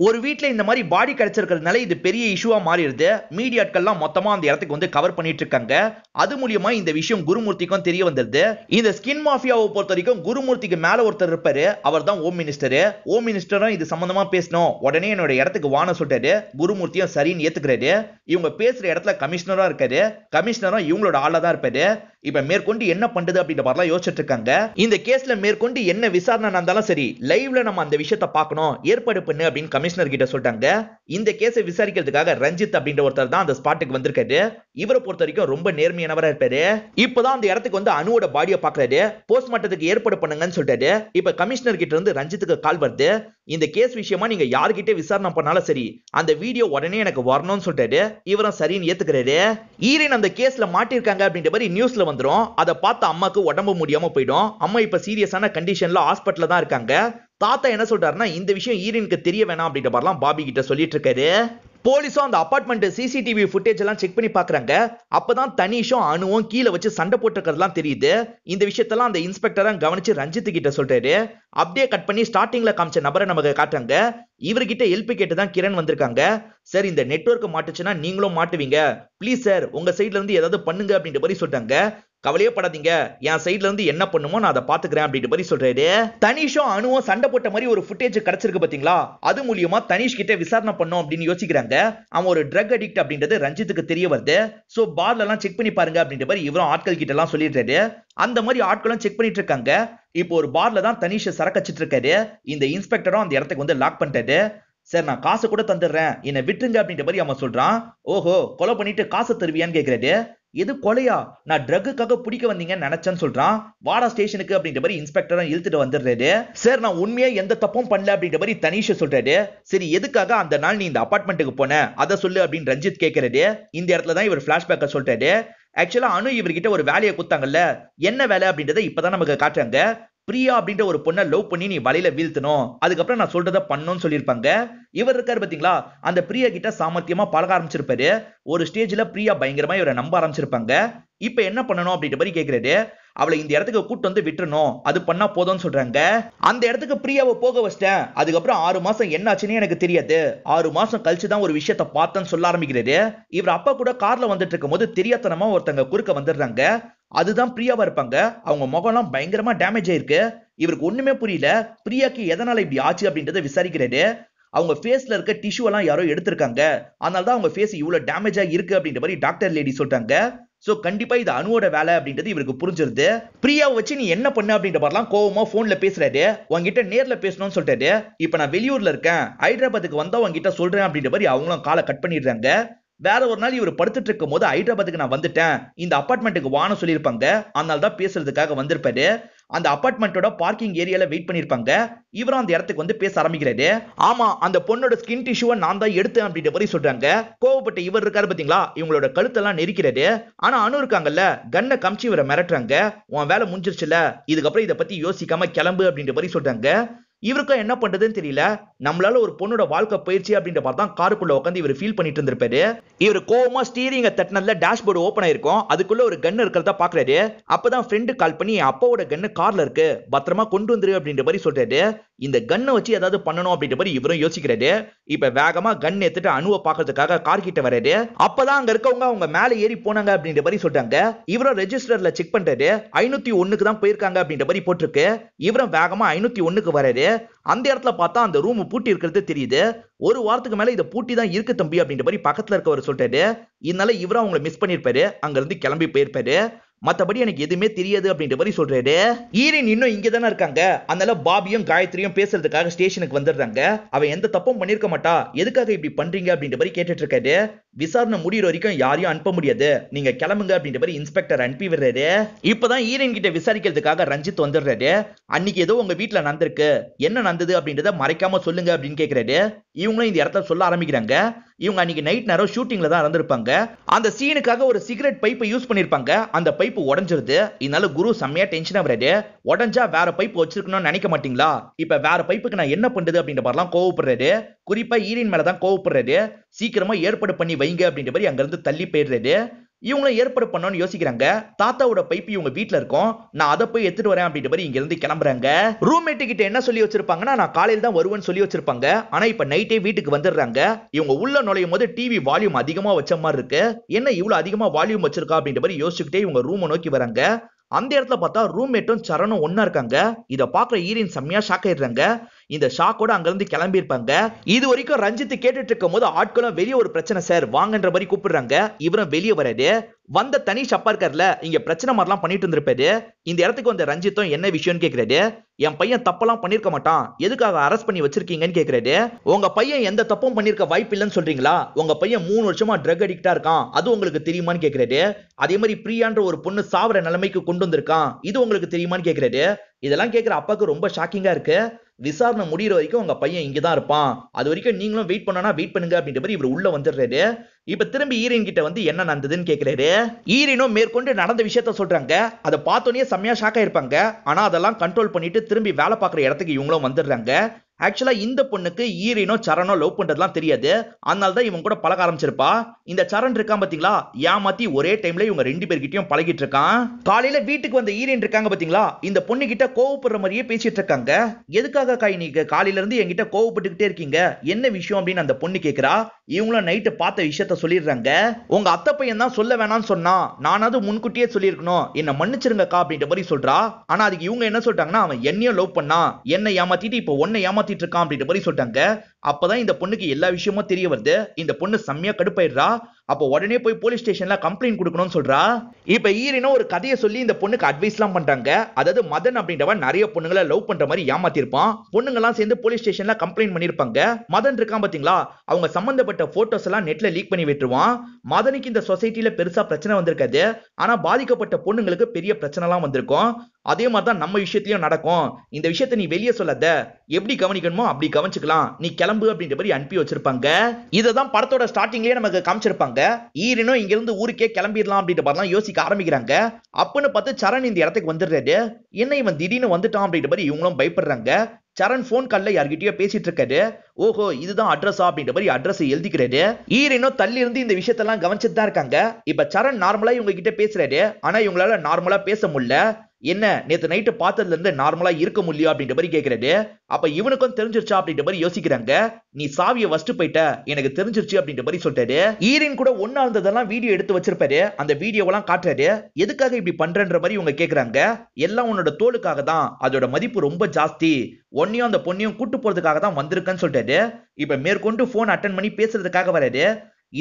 ஒரு வீட்ல இந்த மாதிரி பாடி கிடைச்சிருக்கிறதுனால இது பெரிய இஷ்யூவா மாறிடுது. மீடியாட்கள்லாம் மொத்தமா அந்த இடத்துக்கு வந்து கவர் பண்ணிட்டு இருக்காங்க. அது மூலியமா இந்த விஷயம் குருமூர்த்திக்கும் தெரிய வந்தது. இந்த ஸ்கின் மாஃபியாவை பொறுத்த வரைக்கும் குருமூர்த்திக்கு மேல ஒருத்தர் இருப்பாரு, அவர் தான் ஹோம் மினிஸ்டர். ஹோம் மினிஸ்டரும் இது சம்பந்தமா பேசணும், உடனே என்னோட இடத்துக்கு வான சொல்லிட்டாரு. குருமூர்த்தியும் சரின்னு ஏத்துக்கிறாரு. இவங்க பேசுற இடத்துல கமிஷனரா இருக்காரு. கமிஷனரும் இவங்களோட ஆளா தான் இருப்பாரு. இப்ப மேற்கொண்டு என்ன பண்றது அப்படின்ற மாதிரிலாம் யோசிச்சுட்டு இருக்காங்க. இந்த கேஸ்ல மேற்கொண்டு என்ன விசாரணை நடந்தாலும் சரி, லைவ்ல நம்ம அந்த விஷயத்தை பார்க்கணும், ஏற்பாடு பண்ணு அப்படின்னு கமிஷனர் கிட்ட சொல்லிட்டாங்க. இந்த கேஸை விசாரிக்கிறதுக்காக ரஞ்சித் அப்படின்ற ஒருத்தர் தான் அந்த ஸ்பாட்டுக்கு வந்திருக்காரு. இவரை பொறுத்த வரைக்கும் ரொம்ப நேர்மையானவரா இருப்பாரு. இப்பதான் அந்த இடத்துக்கு வந்து அணுவோட பாடியை பாக்குறாரு. போஸ்ட்மார்ட்டத்துக்கு ஏற்பாடு பண்ணுங்கன்னு சொல்லிட்டாரு. இப்ப கமிஷனர் கிட்ட இருந்து ரஞ்சித்துக்கு கால் வருது. இந்த கேஸ் விஷயமா நீங்க யார்கிட்ட விசாரணை பண்ணாலும் சரி, அந்த வீடியோ உடனே எனக்கு வரணும்னு சொல்லிட்டாரு. இவரும் சரின்னு ஏத்துக்கிறாரு. ஈரின் அந்த கேஸ்ல மாட்டிருக்காங்க அப்படின்ற மாதிரி நியூஸ்ல வந்துரும். அதை பார்த்து அம்மாக்கு உடம்பு முடியாம போயிடும். அம்மா இப்ப சீரியஸான கண்டிஷன்ல ஹாஸ்பிட்டல்ல தான் இருக்காங்க. தாத்தா என்ன சொல்றாருன்னா, இந்த விஷயம் ஈரினுக்கு தெரிய வேணாம் அப்படின்ற மாதிரிலாம் பாபி கிட்ட சொல்லிட்டு இருக்காரு. போலீஸும் அந்த அபார்ட்மெண்ட் சிசிடிவி ஃபுட்டேஜ் எல்லாம் செக் பண்ணி பாக்குறாங்க. அப்பதான் தனிஷும் அணுவும் கீழே வச்சு சண்டை போட்டுக்கிறதுலாம் தெரியுது. இந்த விஷயத்தெல்லாம் அந்த இன்ஸ்பெக்டரா கவனிச்சு ரஞ்சித் கிட்ட சொல்றாரு. அப்படியே கட் பண்ணி ஸ்டார்டிங்ல காமிச்ச நபரை நமக்கு காட்டுறாங்க. இவர்கிட்ட ஹெல்ப் கேட்டு தான் கிரண் வந்திருக்காங்க. சார் இந்த நெட்வொர்க் மாட்டுச்சுன்னா நீங்களும் மாட்டுவீங்க, ப்ளீஸ் சார் உங்க சைட்ல இருந்து ஏதாவது பண்ணுங்க அப்படின்ற மாதிரி சொல்றாங்க. கவலையே படாதீங்க, என் சைட்ல இருந்து என்ன பண்ணுமோ நான் அதை பாத்துக்கிறேன் அப்படின்ற மாதிரி சொல்றாரு. தனிஷும் அணுவும் சண்டை போட்ட மாதிரி ஒரு ஃபுட்டேஜ் கிடைச்சிருக்கு பாத்தீங்களா, அது மூலியமா தனிஷ் கிட்ட விசாரணை பண்ணோம் அப்படின்னு யோசிக்கிறாங்க. அவன் ஒரு ட்ரக் அடிக்ட் அப்படின்றது ரஞ்சித்துக்கு தெரிய வருது. சோ பார்ல எல்லாம் செக் பண்ணி பாருங்க அப்படின்ற மாதிரி இவரும் ஆட்கள் கிட்ட எல்லாம் சொல்லிடுறாரு. அந்த மாதிரி ஆட்களும் செக் பண்ணிட்டு இருக்காங்க. இப்போ ஒரு பார்ல தான் தனிஷ் சரக்கு வச்சிட்டு இருக்காரு. இந்த இன்ஸ்பெக்டரும் அந்த இடத்துக்கு வந்து லாக் பண்ணிட்டாரு. சார் நான் காசு கூட தந்துடுறேன், என்னை விட்டுருங்க அப்படின்ற மாதிரி அவன் சொல்றான். ஓஹோ, கொலை பண்ணிட்டு காசு தருவியான்னு கேக்குறாரு. எது கொலையா? நான் ட்ரக்குக்காக பிடிக்க வந்தீங்கன்னு நினைச்சேன்னு சொல்றான். வாடா ஸ்டேஷனுக்கு அப்படின்ற மாதிரி இன்ஸ்பெக்டரும் இழுத்துட்டு வந்துடுறாரு. சார் நான் உண்மையா எந்த தப்பும் பண்ணல அப்படின்ற மாதிரி தனிஷ் சொல்றாரு. சரி எதுக்காக அந்த நாள் நீ இந்த அபார்ட்மெண்ட்டுக்கு போன அதை சொல்லு அப்படின்னு ரஞ்சித் கேட்கறாரு. இந்த இடத்துல தான் இவர் பிளாஷ்பேக்க சொல்றாரு. ஆக்சுவலா அனு இவர்கிட்ட ஒரு வேலையை கொடுத்தாங்கல்ல, என்ன வேலை அப்படின்றத இப்பதான் நமக்கு காட்டுறாங்க. பிரியா அப்படின்ற ஒரு பொண்ணை லவ் பண்ணி நீ வலையில வீழ்த்தணும், அதுக்கப்புறம் நான் சொல்றத பண்ணணும்னு சொல்லியிருப்பாங்க. இவர் இருக்காரு பாத்தீங்களா, அந்த பிரியா கிட்ட சாமர்த்தியமா பழக ஆரம்பிச்சிருப்பாரு. ஒரு ஸ்டேஜ்ல பிரியா பயங்கரமா இவரை நம்ப ஆரம்பிச்சிருப்பாங்க. இப்ப என்ன பண்ணணும் அப்படின்ற மாதிரி கேக்குறாரு. அவளை இந்த இடத்துக்கு கூட்டு வந்து விட்டுறணும், அது பண்ணா போதும்னு சொல்றாங்க. அந்த இடத்துக்கு பிரியாவை போக வச்சிட்டேன், அதுக்கப்புறம் 6 மாசம் என்ன ஆச்சுன்னு எனக்கு தெரியாது, 6 மாசம் கழிச்சுதான் ஒரு விஷயத்த பார்த்தேன்னு சொல்ல ஆரம்பிக்கிறாரு. இவர் அப்பா கூட கார்ல வந்துட்டு இருக்கும் போது தெரியாதனமா ஒருத்தங்க குறுக்க வந்துடுறாங்க. அதுதான் பிரியாவா இருப்பாங்க. அவங்க முகம்லாம் பயங்கரமா டேமேஜ் ஆயிருக்கு. இவருக்கு ஒண்ணுமே புரியல. பிரியாக்கு எதனால இப்படி ஆச்சு அப்படின்றத விசாரிக்கிறாரு. அவங்க ஃபேஸ்ல இருக்க டிஷ்யூ எல்லாம் யாரோ எடுத்திருக்காங்க, அதனாலதான் அவங்க ஃபேஸ் இவ்வளவு டேமேஜா இருக்கு அப்படின்ற மாதிரி டாக்டர் லேடி சொல்றாங்க. சோ கண்டிப்பா இது அனுவோட வேலை அப்படின்றது இவருக்கு புரிஞ்சிருது. பிரியாவை வச்சு நீ என்ன பண்ண அப்படின்ற மாதிரிலாம் கோவமா போன்ல பேசுறாரு. உங்ககிட்ட நேர்ல பேசணும்னு சொல்லிட்டாரு. இப்ப நான் வெளியூர்ல இருக்கேன், ஹைதராபாத்துக்கு வந்தா உங்ககிட்ட சொல்றேன் அப்படின்ற மாதிரி அவங்களும் காலை கட் பண்ணிடுறாங்க. வேற ஒரு நாள் இவர் படுத்துட்டு இருக்கும் போது ஹைதராபாத்துக்கு நான் வந்துட்டேன், இந்த அபார்ட்மெண்ட்டுக்கு வான்னு சொல்லியிருப்பாங்க, அதனால தான் பேசுறதுக்காக வந்திருப்பாரு. அந்த அபார்ட்மெண்டோட பார்க்கிங் ஏரியால வெயிட் பண்ணிருப்பாங்க. இவரும் அந்த இடத்துக்கு வந்து பேச ஆரம்பிக்கிறாரு. ஆமா, அந்த பொண்ணோட ஸ்கின் டிஷ்யூவை நான் தான் எடுத்தேன் அப்படின்ற மாதிரி சொல்றாங்க. கோவப்பட்ட இவர் இருக்காரு பாத்தீங்களா, இவங்களோட கழுத்தெல்லாம் நெரிக்கிறாரு. ஆனா அனு இருக்காங்கல்ல, கண்ணை காமிச்சு இவரை மிரட்டுறாங்க. உன் வேலை முடிஞ்சிருச்சுல, இதுக்கப்புறம் இதை பத்தி யோசிக்காம கிளம்பு அப்படின்ற மாதிரி சொல்றாங்க. இவருக்கும் என்ன பண்றதுன்னு தெரியல. நம்மளால ஒரு பொண்ணோட வாழ்க்கை போயிடுச்சு அப்படின்ற மாதிரி தான் காருக்குள்ள உட்காந்து இவர் ஃபீல் பண்ணிட்டு இருந்திருப்பாரு. இவர் கோவமா ஸ்டீரிங்க தட்டினதுல டேஷ்போர்டு ஓபன் ஆயிருக்கும், அதுக்குள்ள ஒரு கன் இருக்கிறதா பாக்குறாரு. அப்பதான் ஃப்ரெண்டு கால் பண்ணி அப்பாவோட கன்னு கார்ல இருக்கு, பத்திரமா கொண்டு வந்துரு அப்படின்ற மாதிரி சொல்றாரு. இந்த கன்னை வச்சு ஏதாவது பண்ணணும் அப்படின்ற மாதிரி இவரும் யோசிக்கிறாரு. இப்ப வேகமா கன் எடுத்துட்டு அணுவை பாக்குறதுக்காக கார் கிட்ட வராரு. அப்பதான் அங்க இருக்கவங்க அவங்க மேல ஏறி போனாங்க அப்படின்ற மாதிரி சொல்றாங்க. இவரும் ரெஜிஸ்டர்ல செக் பண்றாரு. 501க்கு தான் போயிருக்காங்க அப்படின்ற மாதிரி போட்டிருக்கு. இவரும் வேகமா 501க்கு வராரு. அந்த இடத்துல பார்த்தா அந்த ரூம் பூட்டி இருக்கிறது தெரியுது. ஒரு வாரத்துக்கு மேல இதை பூட்டி தான் இருக்கு தம்பி அப்படின்ற மாதிரி பக்கத்துல இருக்கவர் சொல்றாரு. இதனால இவரும் அவங்களை மிஸ் பண்ணிருப்பாரு, அங்க இருந்து கிளம்பி போயிருப்பாரு. மத்தபடி எனக்கு எதுவுமே தெரியாது அப்படின்ற மாதிரி சொல்றாரு. ஈரின் இன்னும் இங்க தானே இருக்காங்க, அதனால பாபியும் காயத்ரியும் பேசுறதுக்காக ஸ்டேஷனுக்கு வந்துடுறாங்க. அவன் எந்த தப்பும் பண்ணிருக்க மாட்டா, எதுக்காக இப்படி பண்றீங்க அப்படின்ற மாதிரி கேட்டுட்டு இருக்காரு. விசாரணை முடிகிற வரைக்கும் யாரையும் அனுப்ப முடியாது, நீங்க கிளம்புங்க அப்படின்ற மாதிரி இன்ஸ்பெக்டர் அனுப்பி விடுறாரு. இப்பதான் ஈரின் கிட்ட விசாரிக்கிறதுக்காக ரஞ்சித் வந்துடுறாரு. அன்னைக்கு ஏதோ உங்க வீட்டுல நடந்திருக்கு, என்ன நடந்தது அப்படின்றத மறைக்காம சொல்லுங்க அப்படின்னு கேக்குறாரு. இவங்களும் இந்த இடத்துல சொல்ல ஆரம்பிக்கிறாங்க. இவங்க அன்னைக்கு நைட் நேரம் ஷூட்டிங்ல தான் இருந்திருப்பாங்க. அந்த சீனுக்காக ஒரு சிகரெட் பைப்பை யூஸ் பண்ணிருப்பாங்க. அந்த பைப்பு உடைஞ்சிருது. இதனால குரு செம்மையா டென்ஷன் ஆகுறாரு. உடஞ்சா வேற பைப் வச்சிருக்கணும்னு நினைக்க மாட்டீங்களா, இப்ப வேற பைப்புக்கு நான் என்ன பண்றது அப்படின்ற மாதிரிலாம் கோவப்படுறாரு. குறிப்பா ஈரின் மேலதான் கோவப்படுறாரு. சீக்கிரமா ஏற்பாடு பண்ணி வைங்க அப்படின்ற மாதிரி அங்க இருந்து தள்ளி போயிடுறாரு. இவங்களும் ஏற்பாடு பண்ணணும்னு யோசிக்கிறாங்க. தாத்தாவோட பைப் இவங்க வீட்டுல இருக்கும், நான் அதை போய் எடுத்துட்டு வரேன் அப்படின்ற மாதிரி இங்க இருந்து கிளம்புறாங்க. ரூம்மேட் கிட்ட என்ன சொல்லி வச்சிருப்பாங்கன்னா, நான் காலையில தான் வருவேன்னு சொல்லி வச்சிருப்பாங்க. ஆனா இப்ப நைட்டே வீட்டுக்கு வந்துடுறாங்க. இவங்க உள்ள நுழையும் போது டிவி வால்யூம் அதிகமா வச்ச மாதிரி இருக்கு. என்ன இவ்வளவு அதிகமா வால்யூம் வச்சிருக்கா அப்படின்ற மாதிரி யோசிச்சுக்கிட்டே இவங்க ரூமை நோக்கி வராங்க. அந்த இடத்துல பார்த்தா ரூம்மேட்டும் சரணும் ஒன்னா இருக்காங்க. இத பாக்குற ஈரின் செம்மையா ஷாக் ஆயிடுறாங்க. இந்த ஷாக்கோட அங்க இருந்து கிளம்பி இருப்பாங்க. இது வரைக்கும் ரஞ்சித் கேட்டுட்டு இருக்கும் போது ஆட்களும் வெளியே ஒரு பிரச்சனை சார் வாங்கன்ற மாதிரி கூப்பிடுறாங்க. இவரும் வெளியே வராது. வந்த தனிஷ் அப்பா இருக்காருல, இங்க பிரச்சனை மாதிரிலாம் பண்ணிட்டு இருந்திருப்பாரு. இந்த இடத்துக்கு வந்த ரஞ்சித்தும் என்ன விஷயம்னு கேக்குறாரு. என் பையன் தப்பெல்லாம் பண்ணிருக்க மாட்டான், எதுக்காக அரெஸ்ட் பண்ணி வச்சிருக்கீங்கன்னு கேக்குறாரு. உங்க பையன் எந்த தப்பும் பண்ணிருக்க வாய்ப்பு இல்லைன்னு சொல்றீங்களா, உங்க பையன் 3 வருஷமா ட்ரக் அடிக்டா இருக்கான், அது உங்களுக்கு தெரியுமான்னு கேக்குறாரு. அதே மாதிரி பிரியான்ற ஒரு பொண்ணு சாவர நிலைமைக்கு கொண்டு வந்திருக்கான், இது உங்களுக்கு தெரியுமான்னு கேக்குறாரு. இதெல்லாம் கேக்குற அப்பாவுக்கு ரொம்ப ஷாக்கிங்கா இருக்கு. விசாரணை முடிகிற வரைக்கும் உங்க பையன் இங்கதான் இருப்பான், அது வரைக்கும் நீங்களும் வெயிட் பண்ணனா வெயிட் பண்ணுங்க அப்படின்ற மாதிரி இவர் உள்ள வந்துடுறாரு. இப்ப திரும்பி ஈரின் கிட்ட வந்து என்ன நடந்ததுன்னு கேக்குறாரு. ஈரினும் மேற்கொண்டு நடந்த விஷயத்த சொல்றாங்க. அதை பார்த்தோன்னே செம்மையா ஷாக் ஆயிருப்பாங்க. ஆனா அதெல்லாம் கண்ட்ரோல் பண்ணிட்டு திரும்பி வேலை பார்க்குற இடத்துக்கு இவங்களும் வந்துடுறாங்க. ஆக்சுவலா இந்த பொண்ணுக்கு ஈரினோ சரணோ லவ் பண்றதுலாம் தெரியாது, அதனால தான் இவங்க கூட பழக ஆரம்பிச்சிருப்பா. இந்த சரண் இருக்கான் பாத்தீங்களா, ஏமாத்தி ஒரே டைம்ல இவங்க 2 பேர்கிட்டயும் பழகிட்டு இருக்கான். காலையில வீட்டுக்கு வந்த ஈரின் இருக்காங்க பாத்தீங்களா, இந்த பொண்ணு கிட்ட கோவப்படுற மாதிரியே பேசிட்டு இருக்காங்க. எதுக்காக காய் நீங்க காலையில இருந்து என்கிட்ட கோவப்பட்டுக்கிட்டே இருக்கீங்க, என்ன விஷயம் அப்படின்னு அந்த பொண்ணு கேக்குறா. இவங்களும் நைட்டு பார்த்த விஷயத்த சொல்லிடுறாங்க. உங்க அத்தை பையன் தான் சொல்ல வேணாம்னு சொன்னா, நானாவது முன்கூட்டியே சொல்லியிருக்கணும், என்ன மன்னிச்சிருங்கக்கா அப்படின்ற மாதிரி சொல்றா. ஆனா அதுக்கு இவங்க என்ன சொல்றாங்கன்னா, அவன் என்னையும் லவ் பண்ணா, என்ன ஏமாத்திட்டு இப்ப ஒன்னை ஏமாத்திட்டு இருக்கான் அப்படின்ற மாதிரி சொல்றாங்க. அப்பதான் இந்த பொண்ணுக்கு எல்லா விஷயமும் தெரிய வருது. இந்த பொண்ணு செம்மையா கடுப்பாயிடுறா. அப்போ உடனே போய் போலீஸ் ஸ்டேஷன்ல கம்ப்ளைண்ட் கொடுக்கணும்னு சொல்றா. இப்ப ஈரினும் ஒரு கதையை சொல்லி இந்த பொண்ணுக்கு அட்வைஸ் எல்லாம் பண்றாங்க. அதாவது மதன் அப்படின்றவன் நிறைய பொண்ணுங்களை லவ் பண்ற மாதிரி ஏமாத்திருப்பான். பொண்ணுங்க எல்லாம் சேர்ந்து போலீஸ் ஸ்டேஷன்ல கம்ப்ளைண்ட் பண்ணிருப்பாங்க. மதன் இருக்கான் பாத்தீங்களா, அவங்க சம்பந்தப்பட்ட போட்டோஸ் எல்லாம் நெட்ல லீக் பண்ணி விட்டுருவான். மதனுக்கு இந்த சொசைட்டில பெருசா பிரச்சனை வந்திருக்காது. ஆனா பாதிக்கப்பட்ட பொண்ணுங்களுக்கு பெரிய பிரச்சனை எல்லாம் வந்திருக்கும். அதே மாதிரி தான் நம்ம விஷயத்திலயும் நடக்கும். இந்த விஷயத்தை நீ வெளியே சொல்லாத, எப்படி கவனிக்கணுமோ அப்படி கவனிச்சுக்கலாம், நீ கிளம்பு அப்படின்ற மாதிரி அனுப்பி வச்சிருப்பாங்க. இததான் படத்தோட ஸ்டார்டிங்லயே நமக்கு காமிச்சிருப்பாங்க. ஈரினும் இங்க இருந்து ஊருக்கே கிளம்பிடலாம் அப்படின்ற மாதிரி யோசிக்க ஆரம்பிக்கிறாங்க. அப்பன்னு பார்த்து சரண் இந்த இடத்துக்கு வந்துடுறாரு. என்ன இவன் திடீர்னு வந்துட்டான் அப்படின்ற மாதிரி இவங்களும் பயப்படுறாங்க. சரண் போன் கால்ல யார்கிட்டயோ பேசிட்டு இருக்காரு. ஓஹோ இதுதான் அட்ரஸா அப்படின்ற மாதிரி அட்ரஸ் எழுதிக்கிறாரு. ஈரினும் தள்ளி இருந்து இந்த விஷயத்தெல்லாம் கவனிச்சுட்டு தான் இருக்காங்க. இப்ப சரண் நார்மலா இவங்க கிட்ட பேசுறாரு. ஆனா இவங்களால நார்மலா பேச முடியல. என்ன நேத்து நைட்டு பார்த்ததுல இருந்து நார்மலா இருக்க முடியும் அப்படின்ற மாதிரி கேக்குறாரு. அப்ப இவனுக்கும் தெரிஞ்சிருச்சா அப்படின்ற மாதிரி யோசிக்கிறாங்க. நீ சாவிய வச்சுட்டு போயிட்ட, எனக்கு தெரிஞ்சிருச்சு அப்படின்ற மாதிரி சொல்லிட்டாரு. ஈரின் கூட ஒன்னா இருந்ததெல்லாம் வீடியோ எடுத்து வச்சிருப்பாரு. அந்த வீடியோவெல்லாம் காட்டுறாரு. எதுக்காக இப்படி பண்றன்ற மாதிரி இவங்க கேக்குறாங்க. எல்லாம் உன்னோட தோலுக்காக தான், அதோட மதிப்பு ரொம்ப ஜாஸ்தி, ஒன்னையும் அந்த பொண்ணையும் கூட்டு போறதுக்காக தான் வந்திருக்கேன்னு சொல்லிட்டாரு. இப்ப மேற்கொண்டு போன் அட்டன் பண்ணி பேசுறதுக்காக வராரு.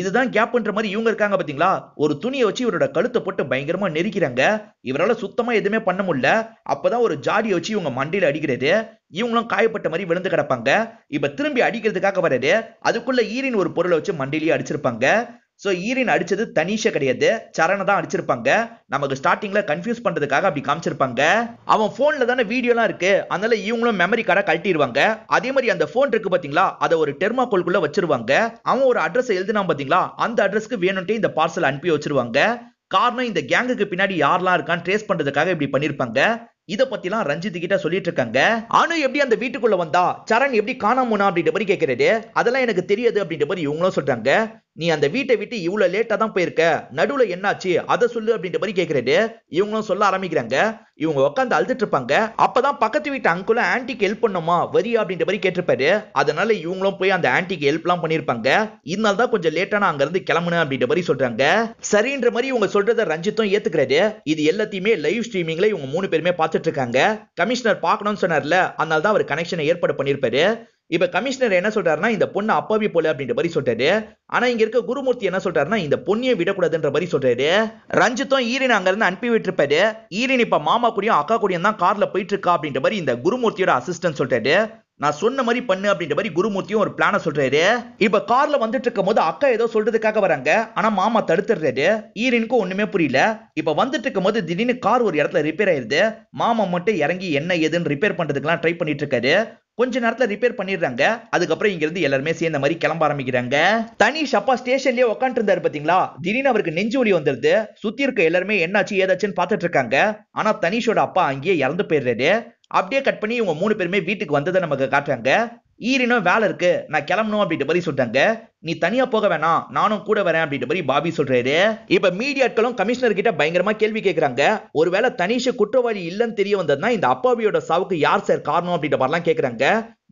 இதுதான் கேப்ன்ற மாதிரி இவங்க இருக்காங்க பாத்தீங்களா. ஒரு துணியை வச்சு இவரோட கழுத்தை போட்டு பயங்கரமா நெரிக்கிறாங்க. இவரால சுத்தமா எதுவுமே பண்ண முடியல. அப்பதான் ஒரு ஜாடியை வச்சு இவங்க மண்டையில அடிக்கிறாரு. இவங்களும் காயப்பட்ட மாதிரி விழுந்து கிடப்பாங்க. இப்ப திரும்பி அடிக்கிறதுக்காக வராரு. அதுக்குள்ள ஈரின் ஒரு பொருளை வச்சு மண்டையிலேயே அடிச்சிருப்பாங்க. சோ ஈரின் அடிச்சது தனிஷா கிடையாது, சரண தான் அடிச்சிருப்பாங்க. நமக்கு ஸ்டார்டிங்ல கன்ஃபியூஸ் பண்றதுக்காக அப்படி காமிச்சிருப்பாங்க. அவன் போன்ல தானே வீடியோலாம் இருக்கு, அதனால இவங்களும் மெமரி கார்டை கழட்டிடுவாங்க. அதே மாதிரி அந்த போன் இருக்கு பாத்தீங்களா, அதை ஒரு டெர்மாகோல்குள்ள வச்சிருவாங்க. அவன் ஒரு அட்ரஸ் எழுதினா பாத்தீங்களா, அந்த அட்ரஸ்க்கு வேணும்ட்டே இந்த பார்சல் அனுப்பி வச்சிருவாங்க. காரணம் இந்த கேங்குக்கு பின்னாடி யாரெல்லாம் இருக்கான்னு ட்ரேஸ் பண்றதுக்காக இப்படி பண்ணிருப்பாங்க. இத பத்திலாம் ரஞ்சித் கிட்ட சொல்லிட்டு இருக்காங்க. அனு எப்படி அந்த வீட்டுக்குள்ள வந்தா, சரண் எப்படி காணாம போனா அப்படின்ற மாதிரி கேக்குறாரு. அதெல்லாம் எனக்கு தெரியாது அப்படின்ற மாதிரி இவங்களும் சொல்றாங்க. நீ அந்த வீட்டை விட்டு இவ்வளவு லேட்டா தான் போயிருக்க, நடுவுல என்னாச்சு அதை சொல்லு அப்படின்ற மாதிரி கேக்குறாரு. இவங்களும் சொல்ல ஆரம்பிக்கிறாங்க. இவங்க உட்காந்து அழுதுட்டு இருப்பாங்க. அப்பதான் பக்கத்து வீட்டு அங்குல ஆன்டிக்கு ஹெல்ப் பண்ணுமா வரியா அப்படின்ற மாதிரி கேட்டிருப்பாரு. அதனால இவங்களும் போய் அந்த ஆன்டிக்கு ஹெல்ப் எல்லாம் பண்ணிருப்பாங்க. இதனால தான் கொஞ்சம் லேட்டா நான் அங்க இருந்து கிளம்புனேன் அப்படின்ற மாதிரி சொல்றாங்க. சரின்ற மாதிரி இவங்க சொல்றத ரஞ்சித்தும் ஏத்துக்கிறாரு. இது எல்லாத்தையுமே லைவ் ஸ்ட்ரீமிங்ல இவங்க 3 பேருமே பார்த்துட்டு இருக்காங்க. கமிஷனர் பார்க்கணும்னு சொன்னார்ல, அதனால தான் அவர் கனெக்ஷனை ஏற்பாடு பண்ணிருப்பாரு. இப்ப கமிஷனர் என்ன சொல்றாருன்னா, இந்த பொண்ணு அப்பாவி போல அப்படின்ற மாதிரி சொல்றாரு. ஆனா இங்க இருக்க குருமூர்த்தி என்ன சொல்றாருன்னா, இந்த பொண்ணியை விடக்கூடாதுன்ற மாதிரி சொல்றாரு. ரஞ்சித்தும் ஈரின் அங்க இருந்து அனுப்பி விட்டுருப்பாரு. ஈரின் இப்ப மாமா கூடயும் அக்கா கூடயும் தான் கார்ல போயிட்டு இருக்கா அப்படின்ற மாதிரி இந்த குருமூர்த்தியோட அசிஸ்டன்ட் சொல்றாரு. நான் சொன்ன மாதிரி பண்ணு அப்படின்ற மாதிரி குருமூர்த்தியும் ஒரு பிளான சொல்றாரு. இப்ப கார்ல வந்துட்டு இருக்கும் போது அக்கா ஏதோ சொல்றதுக்காக வராங்க. ஆனா மாமா தடுத்துறாரு. ஈரினுக்கும் ஒண்ணுமே புரியல. இப்ப வந்துட்டு இருக்கும் போது திடீர்னு கார் ஒரு இடத்துல ரிப்பேர் ஆயிருது. மாமா மட்டும் இறங்கி என்ன ஏதுன்னு ரிப்பேர் பண்றதுக்கெல்லாம் ட்ரை பண்ணிட்டு இருக்காரு. கொஞ்ச நேரத்துல ரிப்பேர் பண்ணிடுறாங்க. அதுக்கப்புறம் இங்க இருந்து எல்லாருமே சேர்ந்த மாதிரி கிளம்ப ஆரம்பிக்கிறாங்க. தனிஷ் அப்பா ஸ்டேஷன்லயே உட்காந்துட்டு இருந்தாரு பாத்தீங்களா, திடீர்னு அவருக்கு நெஞ்சு வலி வந்துருது. சுத்தி இருக்க எல்லாருமே என்னாச்சு ஏதாச்சுன்னு பாத்துட்டு இருக்காங்க. ஆனா தனிஷோட அப்பா அங்கேயே இறந்து போயிடுறாரு. அப்படியே கட் பண்ணி இவங்க 3 பேருமே வீட்டுக்கு வந்ததை நமக்கு காட்டுறாங்க. ஈரினும் வேலை இருக்கு, நான் கிளம்பணும் அப்படின்ற மாதிரி சொல்றாங்க. நீ தனியா போக வேணாம், நானும் கூட வரேன் அப்படின்ற மாதிரி பாபி சொல்றாரு. இப்ப மீடியாக்களும் கமிஷனர் கிட்ட பயங்கரமா கேள்வி கேட்கறாங்க. ஒருவேளை தனிஷ் குற்றவாளி இல்லன்னு தெரிய வந்ததுன்னா இந்த அப்பாவியோட சாவுக்கு யார் சார் காரணம் அப்படின்ற மாதிரிலாம் கேட்கறாங்க.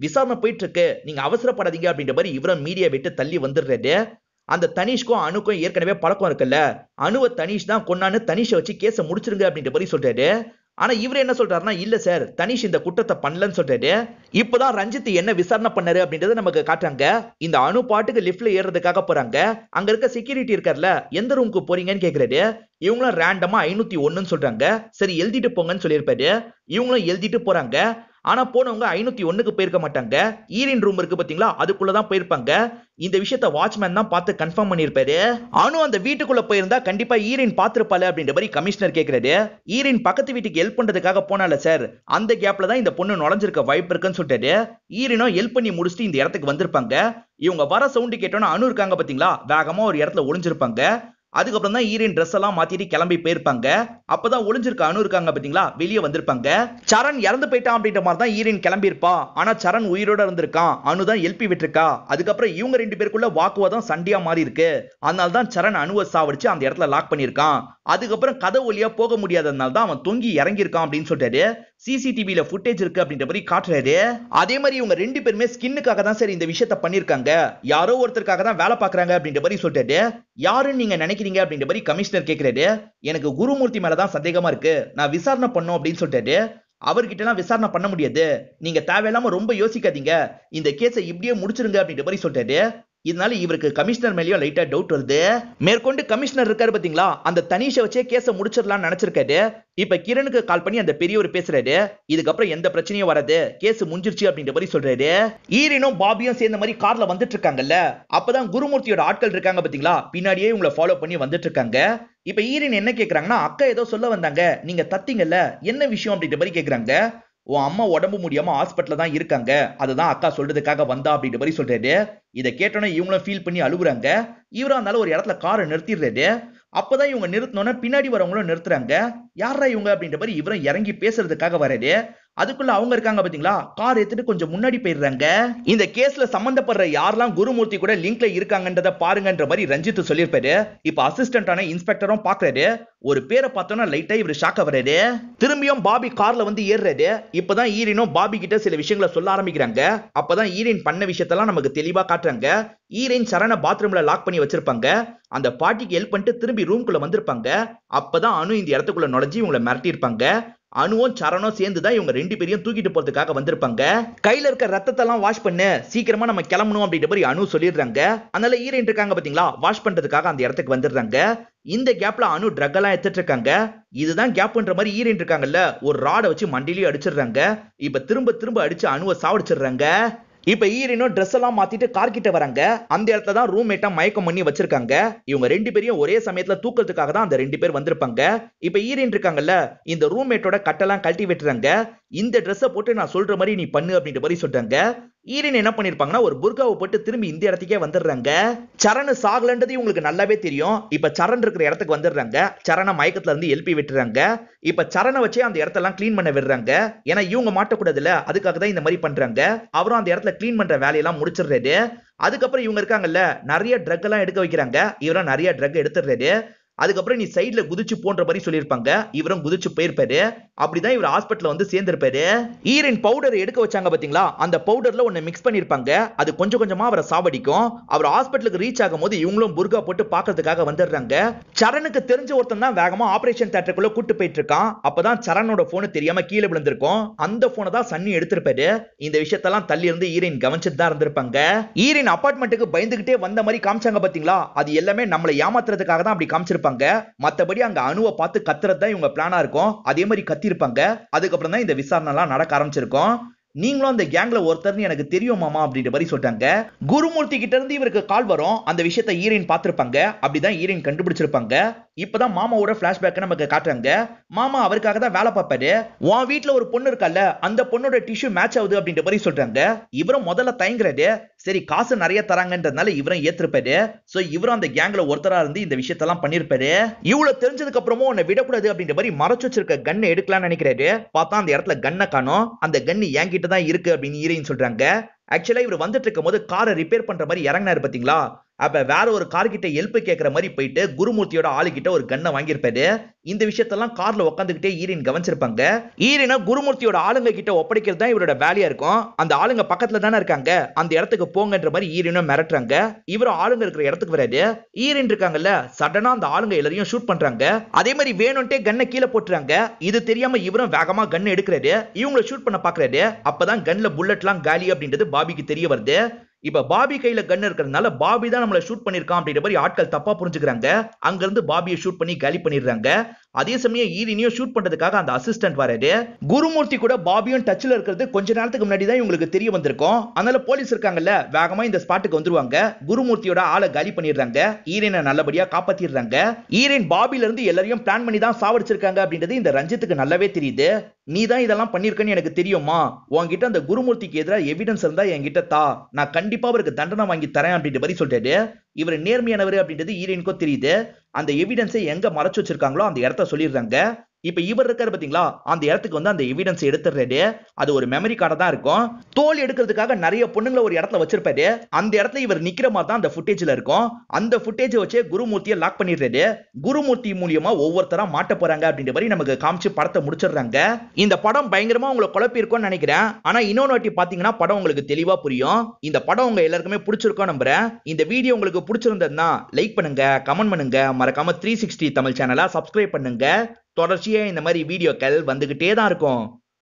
விசாரணை போயிட்டு இருக்கு, நீங்க அவசரப்படாதீங்க அப்படின்ற மாதிரி இவரும் மீடியா விட்டு தள்ளி வந்துடுறாரு. அந்த தனிஷ்க்கும் அணுக்கும் ஏற்கனவே பழக்கம் இருக்குல்ல, அணுவை தனிஷ் தான் கொன்னான்னு தனிஷை வச்சு கேஸை முடிச்சிருங்க அப்படின்ற மாதிரி சொல்றாரு. ஆனா இவர் என்ன சொல்றாருன்னா, இல்ல சார் தனிஷ் இந்த குற்றத்தை பண்ணலன்னு சொல்றாரு. இப்பதான் ரஞ்சித் என்ன விசாரணை பண்ணாரு அப்படின்றத நமக்கு காட்டுறாங்க. இந்த அணு பாட்டுக்கு லிப்ட்ல ஏறதுக்காக போறாங்க. அங்க இருக்க செக்யூரிட்டி இருக்கார்ல, எந்த ரூமுக்கு போறீங்கன்னு கேக்குறாரு. இவங்களும் ரேண்டமா 501ன்னு சொல்றாங்க. சரி எழுதிட்டு போங்கன்னு சொல்லியிருப்பாரு. இவங்களும் எழுதிட்டு போறாங்க. ஆனா போனவங்க 501க்கு போயிருக்க மாட்டாங்க. ஈரின் ரூம் இருக்கு பாத்தீங்களா, அதுக்குள்ளதான் போயிருப்பாங்க. இந்த விஷயத்த வாட்ச்மேன் தான் பார்த்து கன்ஃபார்ம் பண்ணிருப்பாரு. அனு அந்த வீட்டுக்குள்ள போயிருந்தா கண்டிப்பா ஈரின் பாத்துருப்பாரு அப்படின்ற மாதிரி கமிஷனர் கேக்குறாரு. ஈரின் பக்கத்து வீட்டுக்கு ஹெல்ப் பண்றதுக்காக போனால சார், அந்த கேப்ல தான் இந்த பொண்ணு நுழைஞ்சிருக்க வாய்ப்பு இருக்குன்னு சொல்லிட்டாரு. ஈரினும் ஹெல்ப் பண்ணி முடிச்சுட்டு இந்த இடத்துக்கு வந்திருப்பாங்க. இவங்க வர சவுண்ட் கேட்டோன்னா அனு இருக்காங்க பாத்தீங்களா, வேகமா ஒரு இடத்துல ஒளிஞ்சிருப்பாங்க. அதுக்கப்புறம் தான் ஈரின் ட்ரெஸ் எல்லாம் மாத்திட்டு கிளம்பி போயிருப்பாங்க. அப்பதான் ஒளிஞ்சிருக்க அனு இருக்காங்க பாத்தீங்களா, வெளியே வந்திருப்பாங்க. சரண் இறந்து போயிட்டான் அப்படின்ற மாதிரி தான் ஈரின் கிளம்பி இருப்பா. ஆனா சரண் உயிரோட இருந்திருக்கான், அனு தான் எழுப்பி விட்டுருக்கா. அதுக்கப்புறம் இவங்க 2 பேருக்குள்ள வாக்குவாதம் சண்டையா மாறி இருக்கு. அதனால தான் சரண் அணுவை சாவடிச்சு அந்த இடத்துல லாக் பண்ணிருக்கான். அதுக்கப்புறம் கதை வழியா போக முடியாததுனால தான் அவன் தொங்கி இறங்கி இருக்கான் அப்படின்னு சொல்றாரு. சிசிடிவில ஃபுட்டேஜ் இருக்கு அப்படின்ற மாதிரி காட்டுறாரு. அதே மாதிரி இவங்க 2 பேருமே ஸ்கின்னுக்காக தான் சரி இந்த விஷயத்த பண்ணிருக்காங்க, யாரோ ஒருத்தருக்காக தான் வேலை பாக்குறாங்க அப்படின்ற மாதிரி சொல்றாரு. யாருன்னு நீங்க நினைக்கிறீங்க அப்படின்ற மாதிரி கமிஷனர் கேக்குறாரு. எனக்கு குருமூர்த்தி மேலதான் சந்தேகமா இருக்கு, நான் விசாரணை பண்ணும் அப்படின்னு சொல்றாரு. அவர்கிட்ட எல்லாம் விசாரணை பண்ண முடியாது, நீங்க தேவையில்லாம ரொம்ப யோசிக்காதீங்க, இந்த கேஸை இப்படியே முடிச்சிருங்க அப்படின்ற மாதிரி சொல்றாரு. இதனால இவருக்கு கமிஷனர் மேலயும் லைட்டா டவுட் வருது. மேற்கொண்டு கமிஷனர் இருக்காரு பாத்தீங்களா, அந்த தனிஷை வச்சே கேஸ முடிச்சிடலாம்னு நினைச்சிருக்காரு. இப்ப கிரணுக்கு கால் பண்ணி அந்த பெரியவர் பேசுறாரு. இதுக்கப்புறம் எந்த பிரச்சனையும் வராது, கேஸ் முடிஞ்சிருச்சு அப்படின்ற மாதிரி சொல்றாரு. ஈரனும் பாபியும் சேர்ந்த மாதிரி கார்ல வந்துட்டு இருக்காங்கல்ல, அப்பதான் குருமூர்த்தியோட ஆட்கள் இருக்காங்க பாத்தீங்களா, பின்னாடியே இவங்களை ஃபாலோ பண்ணி வந்துட்டு இருக்காங்க. இப்ப ஈரன் என்ன கேக்குறாங்கன்னா, அக்கா ஏதோ சொல்ல வந்தாங்க, நீங்க தத்தீங்கல்ல, என்ன விஷயம் அப்படின்ற மாதிரி கேக்குறாங்க. உன் அம்மா உடம்பு முடியாம ஹாஸ்பிட்டல்ல தான் இருக்காங்க, அதுதான் அக்கா சொல்றதுக்காக வந்தா அப்படின்ற மாதிரி சொல்றாரு. இதை கேட்டோன்னே இவங்களும் ஃபீல் பண்ணி அழுகுறாங்க. இவரா இருந்தாலும் ஒரு இடத்துல காரை நிறுத்திடுறாரு. அப்பதான் இவங்க நிறுத்தினோன்னா பின்னாடி வரவங்களும் நிறுத்துறாங்க. யாரா இவங்க அப்படின்ற மாதிரி இவரும் இறங்கி பேசுறதுக்காக வராரு. அதுக்குள்ள அவங்க இருக்காங்க பாத்தீங்களா, கார் எடுத்துட்டு கொஞ்சம் முன்னாடி போயிடுறாங்க. இந்த கேஸ்ல சம்பந்தப்படுற யாரெல்லாம் குருமூர்த்தி கூட லிங்க்ல இருக்காங்கன்றத பாருங்கன்ற மாதிரி ரஞ்சித் சொல்லியிருப்பாரு. இப்ப அசிஸ்டன்டான இன்ஸ்பெக்டரும் பாக்குறாரு. ஒரு பேரை பார்த்தோன்னா லைட்டா இவர் ஷாக்க வராரு. திரும்பியும் பாபி கார்ல வந்து ஏறுறாரு. இப்பதான் ஈரனும் பாபி கிட்ட சில விஷயங்களை சொல்ல ஆரம்பிக்கிறாங்க. அப்பதான் ஈரன் பண்ண விஷயத்தெல்லாம் நமக்கு தெளிவா காட்டுறாங்க. ஈரன் சரண பாத்ரூம்ல லாக் பண்ணி வச்சிருப்பாங்க. அந்த பாட்டிக்கு ஹெல்ப் பண்ணிட்டு திரும்பி ரூம்குள்ள வந்திருப்பாங்க. அப்பதான் அனு இந்த இடத்துக்குள்ள நுழைஞ்சி இவங்களை மிரட்டி இருப்பாங்க. அணுவும் சரணும் சேர்ந்துதான் இவங்க ரெண்டு பேரையும் தூக்கிட்டு போறதுக்காக வந்திருப்பாங்க. கையில இருக்க ரத்தத்தை எல்லாம் வாஷ் பண்ணு, சீக்கிரமா நம்ம கிளம்பணும் அப்படின்ற மாதிரி அனு சொல்லிடுறாங்க. அதனால ஈரன் இருக்காங்க பாத்தீங்களா, வாஷ் பண்றதுக்காக அந்த இடத்துக்கு வந்துடுறாங்க. இந்த கேப்ல அனு ட்ரக் எல்லாம் எடுத்துட்டு இருக்காங்க. இதுதான் கேப்ன்ற மாதிரி ஈரன் இருக்காங்கல்ல, ஒரு ராடை வச்சு மண்டிலேயே அடிச்சிடுறாங்க. இப்ப திரும்ப திரும்ப அடிச்சு அணுவை சாவடிச்சிடுறாங்க. இப்ப ஈரனும் ட்ரெஸ் எல்லாம் மாத்திட்டு கார் கிட்ட வராங்க. அந்த இடத்துல தான் ரூம்மேட்டா மயக்கம் பண்ணி வச்சிருக்காங்க. இவங்க ரெண்டு பேரையும் ஒரே சமயத்துல தூக்கிறதுக்காக தான் அந்த ரெண்டு பேர் வந்திருப்பாங்க. இப்ப ஈரன் இருக்காங்கல்ல, இந்த ரூம்மேட்டோட கட்டெல்லாம் கழட்டி விட்டுறாங்க. இந்த ட்ரெஸ்ஸை போட்டு நான் சொல்ற மாதிரி நீ பண்ணு அப்படின்ற மாதிரி சொல்றாங்க. ஈரன் என்ன பண்ணிருப்பாங்கன்னா, ஒரு புர்காவை போட்டு திரும்பி இந்த இடத்துக்கே வந்துடுறாங்க. சரண் சாகலன்றது இவங்களுக்கு நல்லாவே தெரியும். இப்ப சரண் இருக்கிற இடத்துக்கு வந்துடுறாங்க. சரண மயக்கத்துல இருந்து எழுப்பி விட்டுறாங்க. இப்ப சரணை வச்சே அந்த இடத்தெல்லாம் கிளீன் பண்ண விடுறாங்க. ஏன்னா இவங்க மாட்டக்கூடாதுல, அதுக்காக தான் இந்த மாதிரி பண்றாங்க. அவரும் அந்த இடத்துல கிளீன் பண்ற வேலையெல்லாம் முடிச்சிடுறாரு. அதுக்கப்புறம் இவங்க இருக்காங்கல்ல, நிறைய ட்ரக் எல்லாம் எடுக்க வைக்கிறாங்க. இவரும் நிறைய ட்ரக் எடுத்துடுறாரு. அதுக்கப்புறம் நீ சைட்ல குதிச்சு போன்ற மாதிரி சொல்லியிருப்பாங்க. இவரும் குதிச்சு போயிருப்பாரு. அப்படிதான் இவர் ஹாஸ்பிட்டல் வந்து சேர்ந்திருப்பாரு. ஈரன் பவுடர் எடுக்க வச்சாங்க பாத்தீங்களா, அந்த பவுடர்ல ஒன்னு மிக்ஸ் பண்ணிருப்பாங்க. அது கொஞ்சம் கொஞ்சமா அவரை சாவடிக்கும். அவர் ஹாஸ்பிட்டலுக்கு ரீச் ஆகும் போது இவங்களும் புர்கா போட்டு பாக்குறதுக்காக வந்துடுறாங்க. சரணுக்கு தெரிஞ்ச ஒருத்தன் தான் வேகமா ஆபரேஷன் தியேட்டருக்குள்ள கூட்டு போயிட்டு இருக்கான். அப்பதான் சரணோட போன் தெரியாம கீழே விழுந்திருக்கும். அந்த போனை தான் சன்னி எடுத்திருப்பாரு. இந்த விஷயத்தெல்லாம் தள்ளி இருந்து ஈரன் கவனிச்சுட்டு தான் இருந்திருப்பாங்க. ஈரன் அபார்ட்மெண்ட்டுக்கு பயந்துகிட்டே வந்த மாதிரி காமிச்சாங்க பாத்தீங்களா, அது எல்லாமே நம்மளை ஏமாத்துறதுக்காக தான் அப்படி காமிச்சிருப்பாங்க. மத்தபடி அங்க அணுவை பார்த்து கத்துறது தான் இவங்க பிளானா இருக்கும். அதே மாதிரி கத்திருப்பாங்க. அதுக்கப்புறம் தான் இந்த விசாரணை எல்லாம் நடக்க ஆரம்பிச்சிருக்கும். நீங்களும் அந்த கேங்ல ஒருத்தர்னு எனக்கு தெரியும் மாமா அப்படின்ற மாதிரி சொல்றாங்க. குருமூர்த்தி கிட்ட இருந்து இவருக்கு கால் வரும். அந்த விஷயத்தை ஈரன் பார்த்திருப்பாங்க. அப்படிதான் ஈரன் கண்டுபிடிச்சிருப்பாங்க. இப்பதான் மாமாவோட பிளாஷ்பேக் நமக்கு காட்டுறாங்க. மாமா அவருக்காக தான் வேலை பார்ப்பாரு. உன் வீட்டுல ஒரு பொண்ணு இருக்கல்ல, அந்த பொண்ணோட டிஷ்யூ மேட்ச் ஆகுது அப்படின்ற மாதிரி சொல்றாங்க. இவரும் முதல்ல தயங்குறாரு. சரி காசு நிறைய தராங்கன்றதுனால இவரும் ஏத்துருப்பாரு. சோ இவரும் அந்த கேங்ல ஒருத்தரா இருந்து இந்த விஷயத்தெல்லாம் பண்ணிருப்பாரு. இவ்வளவு தெரிஞ்சதுக்கு அப்புறமும் உன்னை விடக்கூடாது அப்படின்ற மாதிரி மறைச்சு வச்சிருக்க கன்னை எடுக்கலாம்னு நினைக்கிறாரு. பார்த்தா அந்த இடத்துல கன்னை காணோம். அந்த கன்னு என்கிட்ட தான் இருக்கு அப்படின்னு ஈரன் சொல்றாங்க. ஆக்சுவலா இவர் வந்துட்டு இருக்கும் போது காரை ரிப்பேர் பண்ற மாதிரி இறங்கினாரு பாத்தீங்களா, அப்ப வேற ஒரு கார் கிட்ட ஹெல்ப் கேட்கிற மாதிரி போயிட்டு குருமூர்த்தியோட ஆளு கிட்ட ஒரு கன்னை வாங்கியிருப்பாரு. இந்த விஷயத்தெல்லாம் கார்ல உட்காந்துக்கிட்டே ஈரன் கவனிச்சிருப்பாங்க. ஈரனை குருமூர்த்தியோட ஆளுங்க கிட்ட ஒப்படைக்கிறது தான் இவரோட வேலையா இருக்கும். அந்த ஆளுங்க பக்கத்துல தானே இருக்காங்க, அந்த இடத்துக்கு போங்கன்ற மாதிரி ஈரனும் மிரட்டுறாங்க. இவரும் ஆளுங்க இருக்கிற இடத்துக்கு வராது. ஈரன் இருக்காங்கல்ல, சடனா அந்த ஆளுங்க எல்லாரையும் ஷூட் பண்றாங்க. அதே மாதிரி வேணும்ட்டே கன்னை கீழே போட்டுறாங்க. இது தெரியாம இவரும் வேகமா கன் எடுக்கிறாரு. இவங்களை ஷூட் பண்ண பாக்குறாரு. அப்பதான் கன்ல புல்லட்லாம் காலி அப்படின்றது பாபிக்கு தெரிய வருது. இப்ப பாபி கையில கன் இருக்கிறதுனால பாபி தான் நம்மள ஷூட் பண்ணிருக்கான் அப்படின்ற மாதிரி ஆட்கள் தப்பா புரிஞ்சுக்கிறாங்க. அங்க இருந்து பாபியை ஷூட் பண்ணி காலி பண்ணிடுறாங்க. அதே சமயம் ஈரனையும் ஷூட் பண்றதுக்காக அந்த அசிஸ்டன்ட் வராரு. குருமூர்த்தி கூட பாபியும் டச்ல இருக்கிறது கொஞ்ச நேரத்துக்கு முன்னாடி தான் இவங்களுக்கு தெரிய வந்திருக்கும். அதனால போலீஸ் இருக்காங்கல்ல, வேகமா இந்த ஸ்பாட்டுக்கு வந்துருவாங்க. குருமூர்த்தியோட ஆளை காலி பண்ணிடுறாங்க. ஈரனை நல்லபடியா காப்பாத்திடுறாங்க. ஈரன் பாபில இருந்து எல்லாரையும் பிளான் பண்ணி தான் சாவடிச்சிருக்காங்க அப்படின்றது இந்த ரஞ்சித்துக்கு நல்லாவே தெரியுது. நீ தான் இதெல்லாம் பண்ணிருக்கன்னு எனக்கு தெரியுமா, உன்கிட்ட அந்த குருமூர்த்திக்கு எதிராக எவிடன்ஸ் இருந்தா என்கிட்ட தா, நான் கண்டிப்பா அவருக்கு தண்டனை வாங்கி தரேன் அப்படின்ற மாதிரி சொல்றாரு. இவர் நேர்மையானவர் அப்படின்றது ஈரனுக்கும் தெரியுது. அந்த எவிடன்ஸை எங்க மறைச்சு வச்சிருக்காங்களோ அந்த இடத்த சொல்லிடுறாங்க. இப்ப இவர் இருக்காரு பாத்தீங்களா, அந்த இடத்துக்கு வந்து அந்த எவிடன்ஸ் எடுத்துறாரு. அது ஒரு மெமரி கார்டா தான் இருக்கும். தோல் எடுக்கிறதுக்காக நிறைய பொண்ணுங்களை ஒரு இடத்துல வச்சிருப்பாரு. அந்த இடத்துல இவர் நிக்கிற மாதிரி தான் அந்த ஃபுட்டேஜ்ல இருக்கும். அந்த ஃபுட்டேஜ் வச்சு குருமூர்த்தியை லாக் பண்ணிடுறாரு. குருமூர்த்தி மூலியமா ஒவ்வொருத்தரா மாட்ட போறாங்க அப்படின்ற மாதிரி நமக்கு காமிச்சு படத்தை முடிச்சிடுறாங்க. இந்த படம் பயங்கரமா உங்களை குழப்பி இருக்கும்னு நினைக்கிறேன். ஆனா இன்னொரு வாட்டி பாத்தீங்கன்னா படம் உங்களுக்கு தெளிவா புரியும். இந்த படம் உங்க எல்லாருக்குமே பிடிச்சிருக்கும் நம்புறேன். இந்த வீடியோ உங்களுக்கு பிடிச்சிருந்ததுன்னா லைக் பண்ணுங்க, கமெண்ட் பண்ணுங்க, மறக்காம 360 தமிழ் சேனலை சப்ஸ்கிரைப் பண்ணுங்க. தொடர்ச்சியா இந்த மாதிரி வீடியோக்கள் வந்துகிட்டே தான் இருக்கும்.